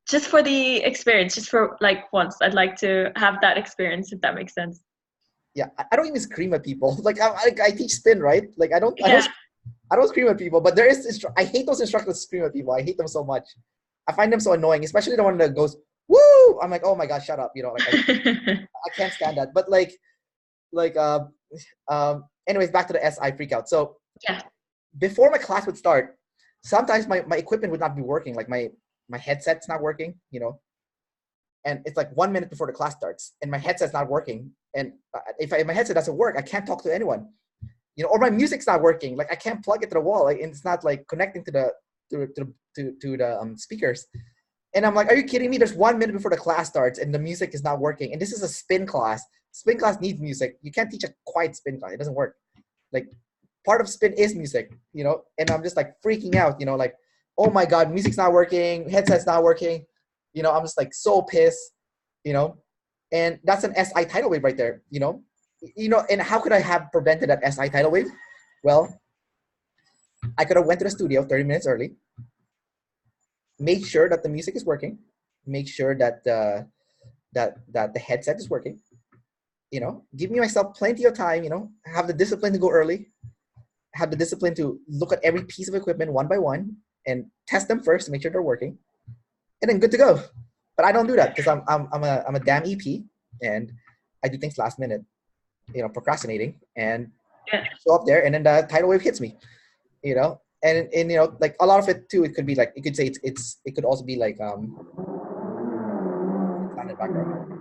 Just for the experience, just for like once, I'd like to have that experience, if that makes sense. Yeah, I don't even scream at people. Like I teach spin, right? Like I don't I don't scream at people, but there is. I hate those instructors who scream at people. I hate them so much. I find them so annoying, especially the one that goes woo. I'm like, oh my god, shut up. You know, like I can't stand that. But like anyways, back to the SI freak out. So Yeah. before my class would start, sometimes my equipment would not be working. Like my headset's not working, you know, and it's like 1 minute before the class starts and my headset's not working. And if my headset doesn't work, I can't talk to anyone, you know, or my music's not working. Like I can't plug it to the wall. Like, and it's not like connecting to the speakers. And I'm like, are you kidding me? There's 1 minute before the class starts and the music is not working. And this is a spin class. Spin class needs music. You can't teach a quiet spin class. It doesn't work. Like part of spin is music, you know? And I'm just like freaking out, you know, like, oh my God, music's not working, headset's not working. You know, I'm just like so pissed, you know? And that's an SI tidal wave right there, you know? And how could I have prevented that SI tidal wave? Well, I could have went to the studio 30 minutes early, made sure that the music is working, make sure that that the headset is working, you know, give me myself plenty of time, you know, have the discipline to go early, have the discipline to look at every piece of equipment one by one and test them first to make sure they're working, and then good to go. But I don't do that because I'm a damn EP and I do things last minute, you know, procrastinating, and show up there and then the tidal wave hits me, you know. And you know, like a lot of it too, it could be like, you could say it could also be like sound in the background.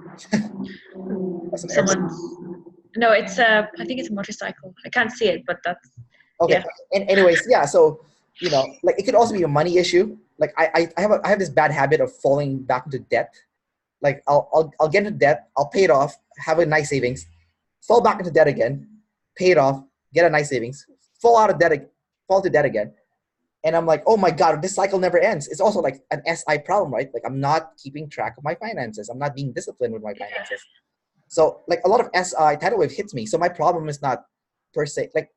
Someone's no, it's I think it's a motorcycle. I can't see it, but that's okay. Yeah. And anyways, yeah. So you know, like it could also be a money issue. Like I have this bad habit of falling back into debt. Like I'll get into debt, I'll pay it off, have a nice savings, fall back into debt again, pay it off, get a nice savings, fall to debt again. And I'm like, oh my God, this cycle never ends. It's also like an SI problem, right? Like I'm not keeping track of my finances. I'm not being disciplined with my finances. So like a lot of SI tidal wave hits me. So my problem is not per se, like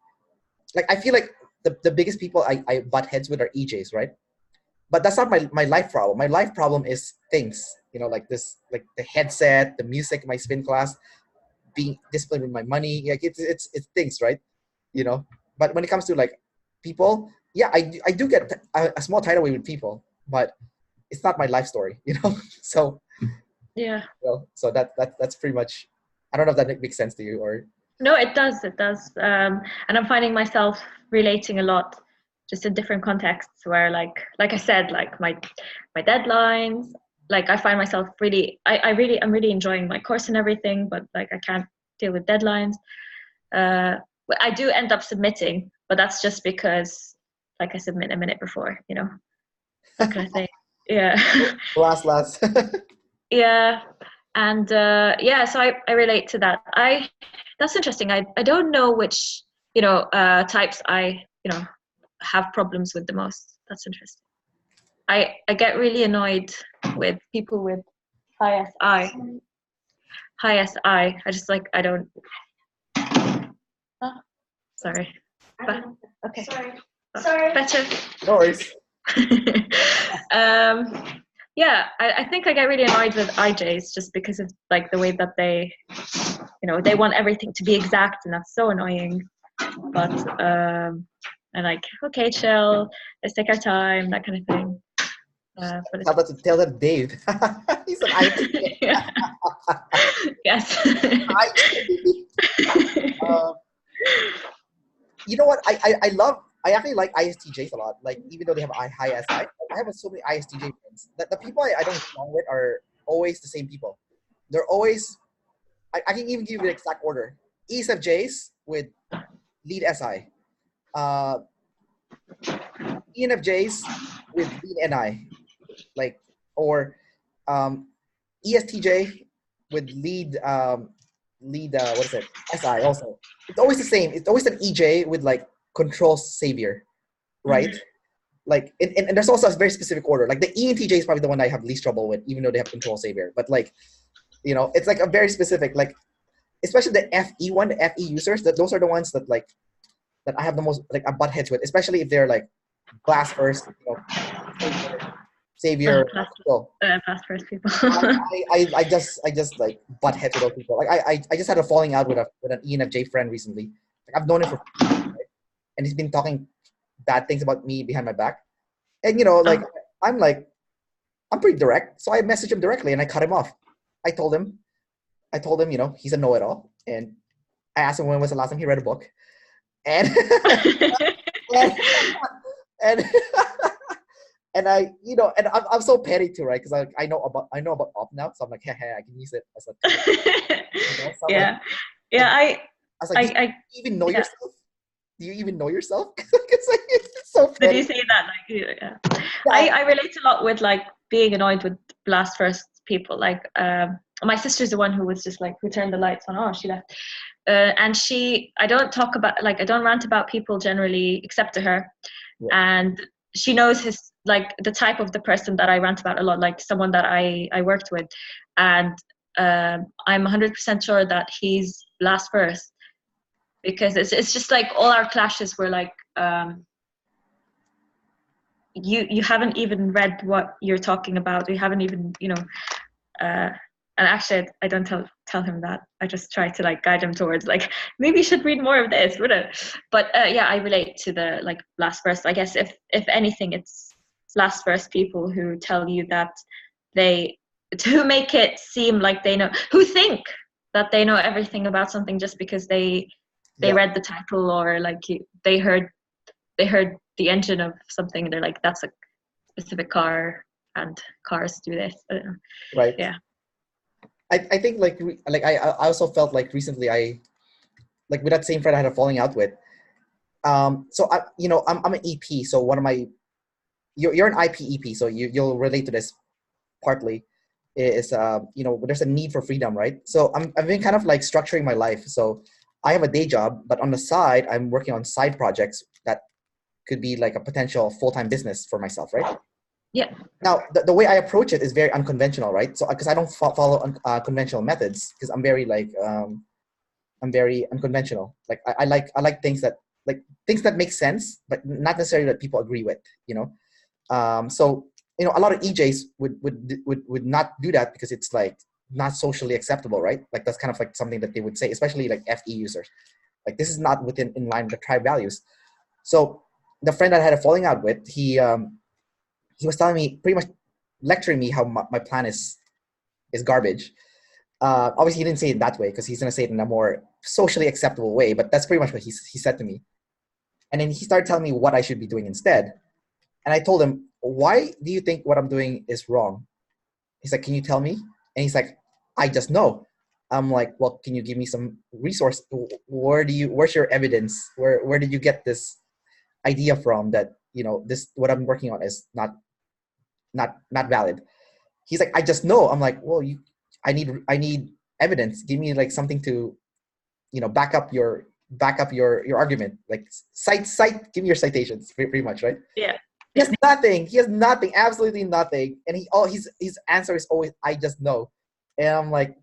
I feel like the biggest people I butt heads with are EJs, right? But that's not my life problem. My life problem is things, you know, like this, like the headset, the music, my spin class, being disciplined with my money. Like it's things, right? You know, but when it comes to like people, yeah, I do get a small tidal wave with people, but it's not my life story, you know? So, Yeah. So that's pretty much, I don't know if that makes sense to you or. No, it does. It does. And I'm finding myself relating a lot, just in different contexts where, like I said, like my deadlines. Like I find myself really, I'm really enjoying my course and everything, but like I can't deal with deadlines. I do end up submitting, but that's just because, like, I submit a minute before. You know, that kind of thing. Yeah. Last. Yeah. And yeah, so I relate to that. That's interesting. I don't know which, you know, types I, you know, have problems with the most. That's interesting. I get really annoyed with people with high SI. High SI. I just like, I don't. Oh, sorry. But, okay. Sorry. Better. No worries. Yeah, I think I get really annoyed with IJs just because of like the way that they, you know, they want everything to be exact, and that's so annoying. But and like, okay, chill, let's take our time, that kind of thing. But Tell that Dave. He's an INFP. Yes. You know what? I actually like ISTJs a lot. Like even though they have high SI, I have so many ISTJ friends. The people I don't get along with are always the same people. They're always. I can even give you the exact order. ESFJs with lead SI. ENFJs with lead NI. Like or ESTJ with lead what is it? SI also. It's always the same. It's always an EJ with like control savior, right? Mm-hmm. Like and there's also a very specific order. Like the ENTJ is probably the one I have least trouble with, even though they have control savior. But like, you know, it's like a very specific, like especially the FE one, the FE users, those are the ones that like that I have the most like I butt heads with, especially if they're like glass first, you know, savior. Pass first people. I just like butt heads with those people. Like I just had a falling out with an ENFJ friend recently. Like I've known him for 5 years, right? And he's been talking bad things about me behind my back. And, you know, like, I'm pretty direct. So I messaged him directly and I cut him off. I told him, you know, he's a know-it-all. And I asked him when was the last time he read a book. And, and, and, and I, you know, and I'm so petty too, right? Because I know about op now. So I'm like, hey, I can use it as a, you know? So Yeah. like, Yeah. I was like, do you even know yourself? Do you even know yourself? It's so petty. Did you say that? Like, yeah. I relate a lot with like being annoyed with blast first people. Like, my sister's the one who was just like, who turned the lights on. Oh, she left. And I don't talk about, like, I don't rant about people generally except to her. Yeah. And she knows like the type of the person that I rant about a lot, like someone that I worked with. And I'm 100% sure that he's blast first, because it's just like all our clashes were like, you haven't even read what you're talking about. You haven't even, you know, and actually I don't tell him that. I just try to like guide him towards like, maybe you should read more of this, whatever. But yeah, I relate to the like blast first. I guess if anything, it's blast first people who tell you that to make it seem like they know, who think that they know everything about something just because they read the title, or like they heard the engine of something and they're like, that's a specific car and cars do this. I don't know. Right. Yeah. I think like I also felt like recently like with that same friend I had a falling out with. So you know, I'm an EP. So one of my, you're an IP EP. So you'll relate to this partly. Is you know, there's a need for freedom, right? So I've been kind of like structuring my life. So I have a day job, but on the side, I'm working on side projects that could be like a potential full-time business for myself, right? Yeah. Now, the way I approach it is very unconventional, right? So, because I don't follow conventional methods, because I'm very like, I'm very unconventional. Like I like things that make sense, but not necessarily that people agree with, you know? So, you know, a lot of EJs would not do that because it's like not socially acceptable, right? Like that's kind of like something that they would say, especially like FE users. Like this is not in line with the tribe values. So the friend that I had a falling out with, he was telling me, pretty much lecturing me how my plan is garbage. Obviously, he didn't say it that way because he's going to say it in a more socially acceptable way, but that's pretty much what he said to me. And then he started telling me what I should be doing instead. And I told him, why do you think what I'm doing is wrong? He's like, can you tell me? And he's like, I just know. I'm like, well, can you give me some resource? Where's your evidence? Where did you get this idea from that, you know, this, what I'm working on is not valid? He's like, I just know. I'm like, well, I need evidence. Give me like something to, you know, back up your argument. Like cite, give me your citations, pretty much, right? Yeah. He has nothing, absolutely nothing. And his answer is always, I just know. And I'm like,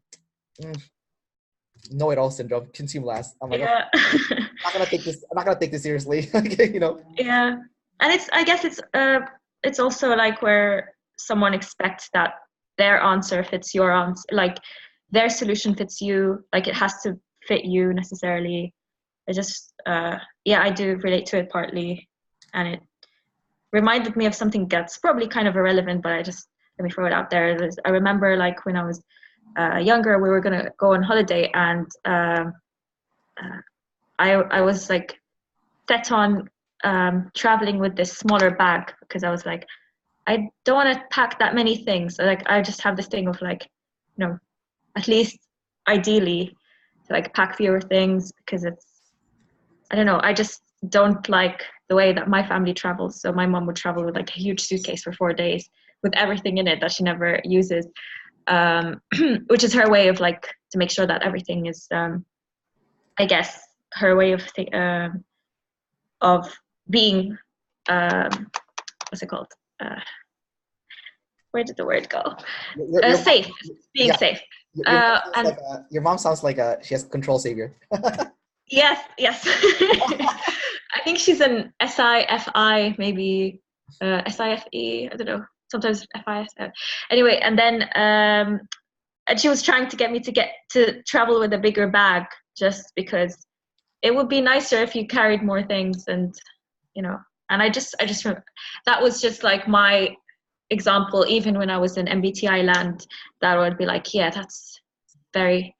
know-it-all syndrome, consume last. I'm like, yeah. okay, I'm not gonna take this seriously. You know? Yeah. And I guess it's also like where someone expects that their answer fits your answer, like their solution fits you, like it has to fit you necessarily. I just yeah, I do relate to it partly, and it reminded me of something that's probably kind of irrelevant, but let me throw it out there. I remember like when I was younger, we were gonna go on holiday, and I was like set on traveling with this smaller bag because I was like, I don't want to pack that many things. So, like I just have this thing of like, you know, at least ideally to like pack fewer things, because I don't know, I just don't like the way that my family travels. So my mom would travel with like a huge suitcase for 4 days with everything in it that she never uses, which is her way of like to make sure that everything is I guess her way of being what's it called, where did the word go? Safe, being safe. Your mom sounds like she has control savior. Yes. I think she's an SIFI, maybe SIFE, I don't know, sometimes FI. Anyway, and then and she was trying to get me to travel with a bigger bag, just because it would be nicer if you carried more things, and you know, And that was just like my example. Even when I was in MBTI land, that would be like, yeah, that's very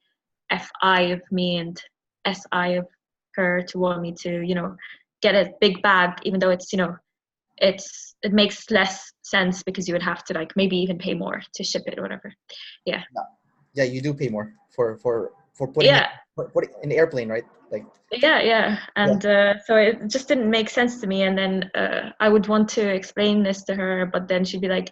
FI of me and SI of her to want me to, you know, get a big bag, even though it's, you know, it makes less sense because you would have to like maybe even pay more to ship it or whatever. Yeah. Yeah, you do pay more for putting Yeah. putting in the airplane, right? Like Yeah. And so it just didn't make sense to me. And then I would want to explain this to her, but then she'd be like,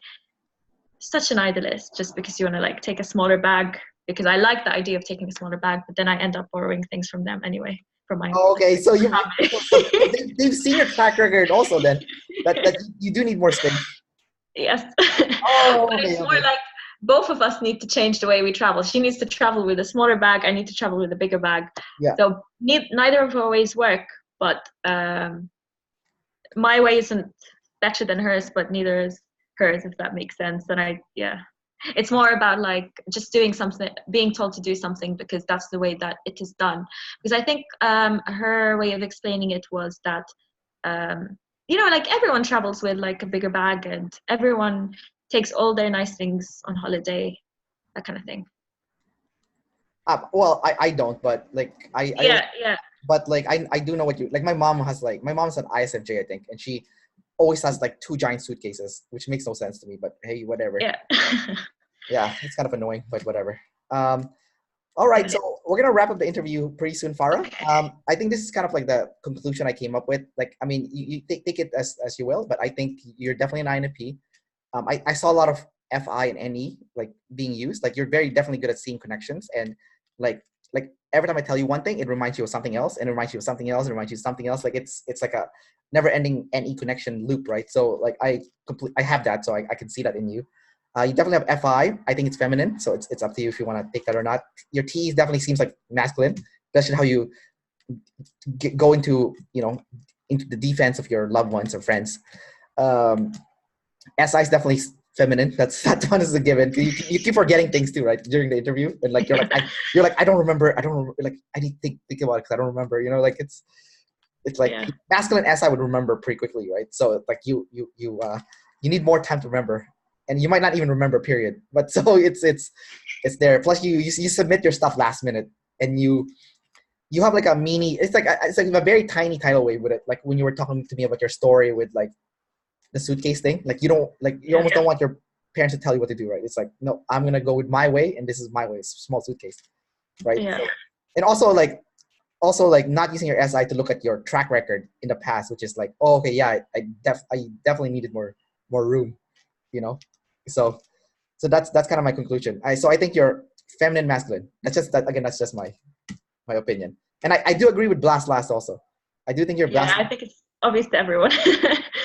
such an idealist, just because you want to like take a smaller bag, because I like the idea of taking a smaller bag, but then I end up borrowing things from them anyway, from my okay, so you so family. they've seen your track record also then that you do need more space. Yes. Oh, But okay, it's more like both of us need to change the way we travel. She needs to travel with a smaller bag. I need to travel with a bigger bag. Yeah. So neither of our ways work, but my way isn't better than hers, but neither is hers, if that makes sense. And it's more about like just doing something, being told to do something because that's the way that it is done. Because I think her way of explaining it was that you know, like everyone travels with like a bigger bag and everyone takes all their nice things on holiday, that kind of thing. Well, I don't, but like Yeah. but like I do know what you like. My mom's an ISFJ, I think, and she always has like 2 giant suitcases, which makes no sense to me. But hey, whatever. Yeah. Yeah, it's kind of annoying, but whatever. All right, so we're gonna wrap up the interview pretty soon, Farah. Okay. I think this is kind of like the conclusion I came up with. Like, I mean, you take it as you will, but I think you're definitely an INFP. I saw a lot of FI and NE like being used. Like, you're very definitely good at seeing connections, and like every time I tell you one thing, it reminds you of something else, and it reminds you of something else, and it reminds you of something else. Like it's like a never-ending NE connection loop, right? So like I have that, so I can see that in you. You definitely have FI. I think it's feminine, so it's up to you if you want to take that or not. Your T's definitely seems like masculine, especially how you go into into the defense of your loved ones or friends. SI is definitely feminine. That one is a given. You keep forgetting things too, right? During the interview, and like you're like I don't remember. Like I need to think about it because I don't remember. You know, like it's like masculine SI would remember pretty quickly, right? So like you need more time to remember, and you might not even remember. Period. But so it's there. Plus you submit your stuff last minute, and you have like a mini. It's like a very tiny tidal wave with it. Like when you were talking to me about your story with like the suitcase thing, like you almost don't want your parents to tell you what to do, right? It's like, no, I'm gonna go with my way, and this is my way. It's a small suitcase, right? Yeah. So, and also like not using your SI to look at your track record in the past, which is like, oh, okay, yeah, I definitely needed more room, you know. So that's kind of my conclusion. So I think you're feminine, masculine. That's just that again. That's just my opinion, and I do agree with Blast Last also. I do think you're Blast. Yeah, I think it's obvious to everyone.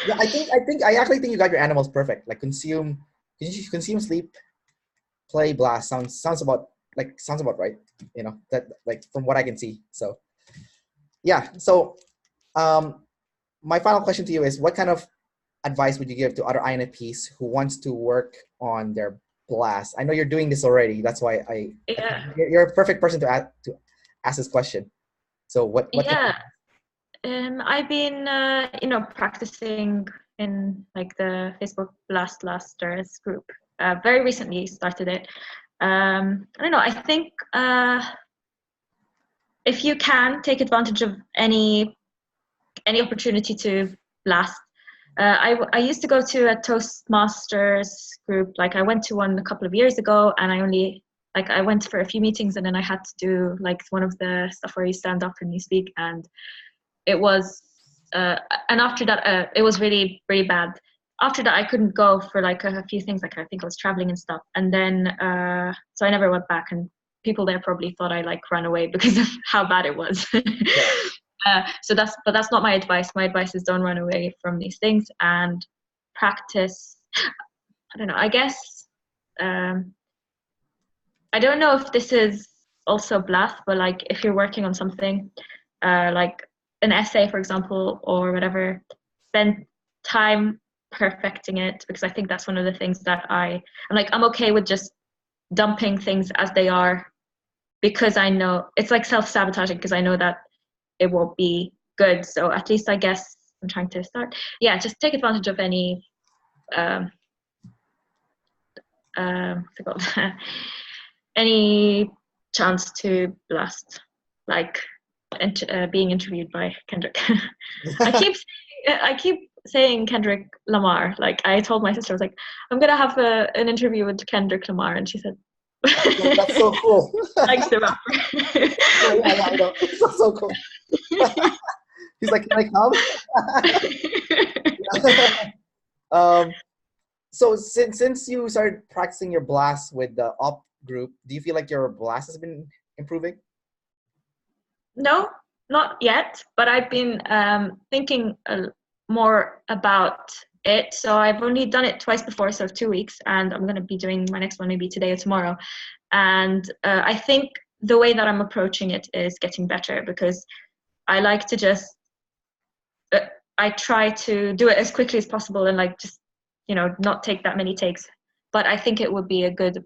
Yeah, I actually think you got your animals perfect. Like consume, sleep, play, blast. Sounds about right. You know, that like from what I can see. So yeah. So my final question to you is, what kind of advice would you give to other INFPs who wants to work on their blast? I know you're doing this already. That's why you're a perfect person to ask this question. So what I've been practicing in like the Facebook Blasters group. Very recently started it. I don't know, I think if you can take advantage of any opportunity to blast. I used to go to a Toastmasters group. Like I went to one a couple of years ago, and I went for a few meetings, and then I had to do like one of the stuff where you stand up and you speak, and it was and after that it was really, really bad. After that I couldn't go for like a few things, like I think I was traveling and stuff, and then so I never went back, and people there probably thought I like ran away because of how bad it was. So that's not my advice. My advice is don't run away from these things and practice. I don't know, I guess I don't know if this is also blast, but like if you're working on something like an essay, for example, or whatever, spend time perfecting it, because I think that's one of the things that I'm okay with just dumping things as they are, because I know it's like self-sabotaging, because I know that it won't be good. So at least I guess I'm trying to start. Yeah, just take advantage of any any chance to blast, like being interviewed by Kendrick. I keep saying Kendrick Lamar. Like I told my sister, I was like, I'm gonna have an interview with Kendrick Lamar, and she said, That's so cool. likes the rapper. Yeah, I know. It's so cool. He's like, can I come? So since you started practicing your blast with the op group, do you feel like your blast has been improving? No, not yet, but I've been thinking more about it. So I've only done it twice before, so 2 weeks, and I'm going to be doing my next one maybe today or tomorrow. And I think the way that I'm approaching it is getting better, because I like to just, I try to do it as quickly as possible and like just, you know, not take that many takes. But I think it would be a good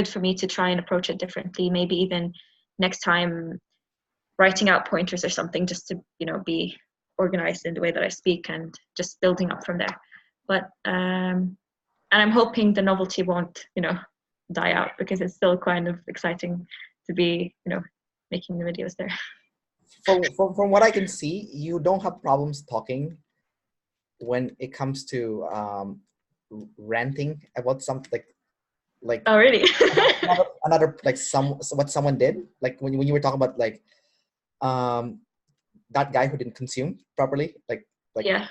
for me to try and approach it differently. Maybe even next time writing out pointers or something, just to, you know, be organized in the way that I speak and just building up from there. But and I'm hoping the novelty won't, you know, die out, because it's still kind of exciting to be, you know, making the videos there. From what I can see, you don't have problems talking when it comes to ranting about something like Oh really? another like what someone did, like when you were talking about like that guy who didn't consume properly, like Yeah.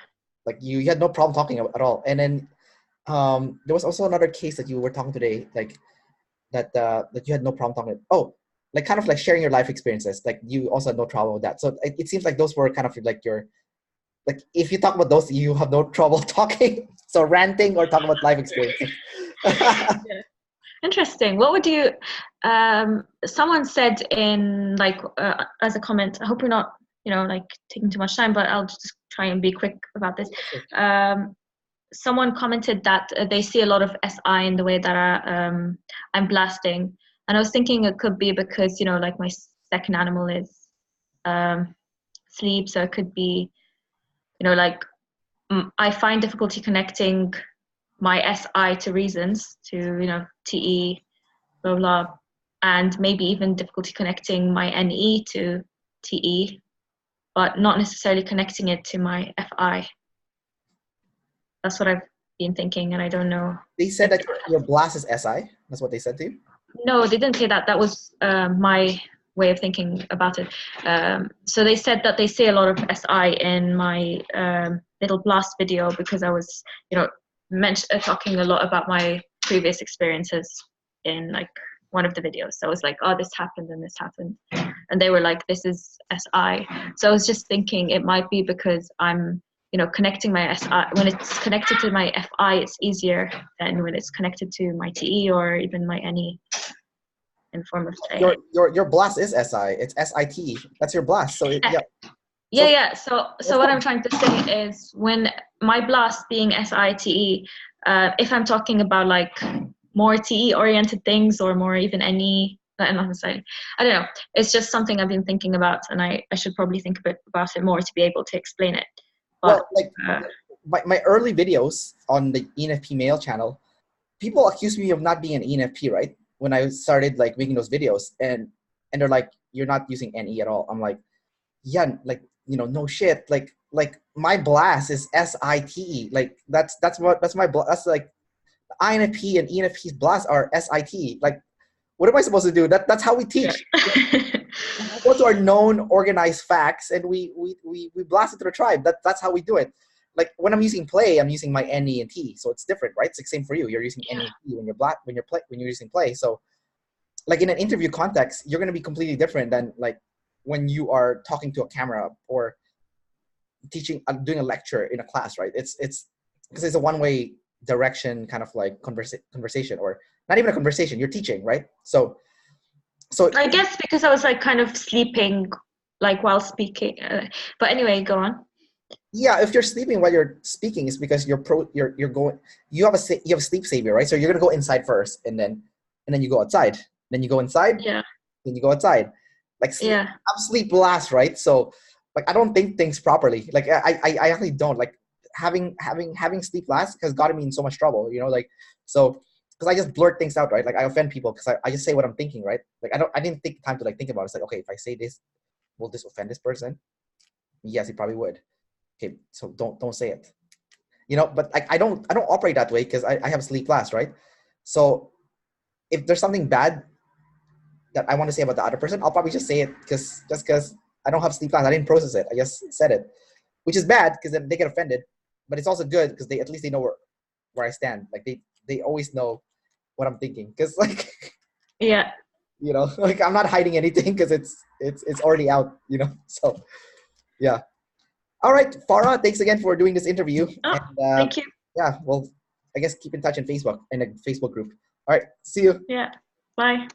like you had no problem talking at all. And then there was also another case that you were talking today, like that you had no problem talking. Oh, like kind of like sharing your life experiences, like you also had no trouble with that. So it seems like those were kind of like your, like if you talk about those, you have no trouble talking. So ranting or talking about life experiences. Yeah. Interesting. What would you someone said in like as a comment, I hope we're not, you know, like taking too much time, but I'll just try and be quick about this. Someone commented that they see a lot of SI in the way that I'm blasting, and I was thinking it could be because, you know, like my second animal is sleep, so it could be, you know, like I find difficulty connecting my SI to reasons, to, you know, TE, blah blah, and maybe even difficulty connecting my NE to TE, but not necessarily connecting it to my FI. That's what I've been thinking, and I don't know. They said that your blast is SI. That's what they said to you? No, they didn't say that. That was my way of thinking about it. So they said that they see a lot of SI in my little blast video, because I was, you know, talking a lot about my previous experiences in like one of the videos. So I was like, oh, this happened and this happened. And they were like, this is SI. So I was just thinking it might be because I'm, you know, connecting my SI. When it's connected to my FI, it's easier than when it's connected to my TE or even my NE in form of A. Your blast is SI. It's SIT. That's your blast. So yeah. Yeah. So what I'm trying to say is, when my blast being SITE, if I'm talking about like more TE oriented things or more even NE, not necessarily, I don't know. It's just something I've been thinking about, and I should probably think a bit about it more to be able to explain it. But, well, like my early videos on the ENFP male channel, people accused me of not being an ENFP, right? When I started like making those videos, and they're like, you're not using NE at all. I'm like, yeah, like, you know, no shit. Like my blast is SIT. Like that's my blast. That's like INFP and ENFP's blast are SIT. Like, what am I supposed to do? That's how we teach. Yeah. We go to our known organized facts and we blast it to the tribe. That's how we do it. Like when I'm using play, I'm using my NE and T, so it's different, right? It's the same for you. You're using NE and T when you're using play. So like in an interview context, you're gonna be completely different than like when you are talking to a camera or teaching, doing a lecture in a class, right? It's because it's a one-way direction kind of like conversation, or not even a conversation. You're teaching, right? So I guess because I was like kind of sleeping like while speaking, but anyway, go on. Yeah, if you're sleeping while you're speaking, it's because you have a sleep savior, right? So you're gonna go inside first, and then you go outside. Then you go inside. Yeah. Then you go outside. Like sleep, Yeah. have sleep last, right? So like I don't think things properly. Like I actually don't. Like having sleep last has gotten me in so much trouble, you know, like so because I just blurt things out, right? Like I offend people because I just say what I'm thinking, right? Like I didn't take time to like think about it. It's like, okay, if I say this, will this offend this person? Yes, it probably would. Okay, so don't say it. You know, but like I don't operate that way because I have sleep last, right? So if there's something bad that I want to say about the other person, I'll probably just say it because I don't have sleep last. I didn't process it. I just said it, which is bad because then they get offended. But it's also good because they at least they know where I stand. Like they always know what I'm thinking because like Yeah. you know like I'm not hiding anything because it's already out. You know, so yeah. All right, Farah, thanks again for doing this interview. Oh, And thank you. yeah, well, I guess keep in touch in Facebook in a Facebook group. All right, see you. Yeah. Bye.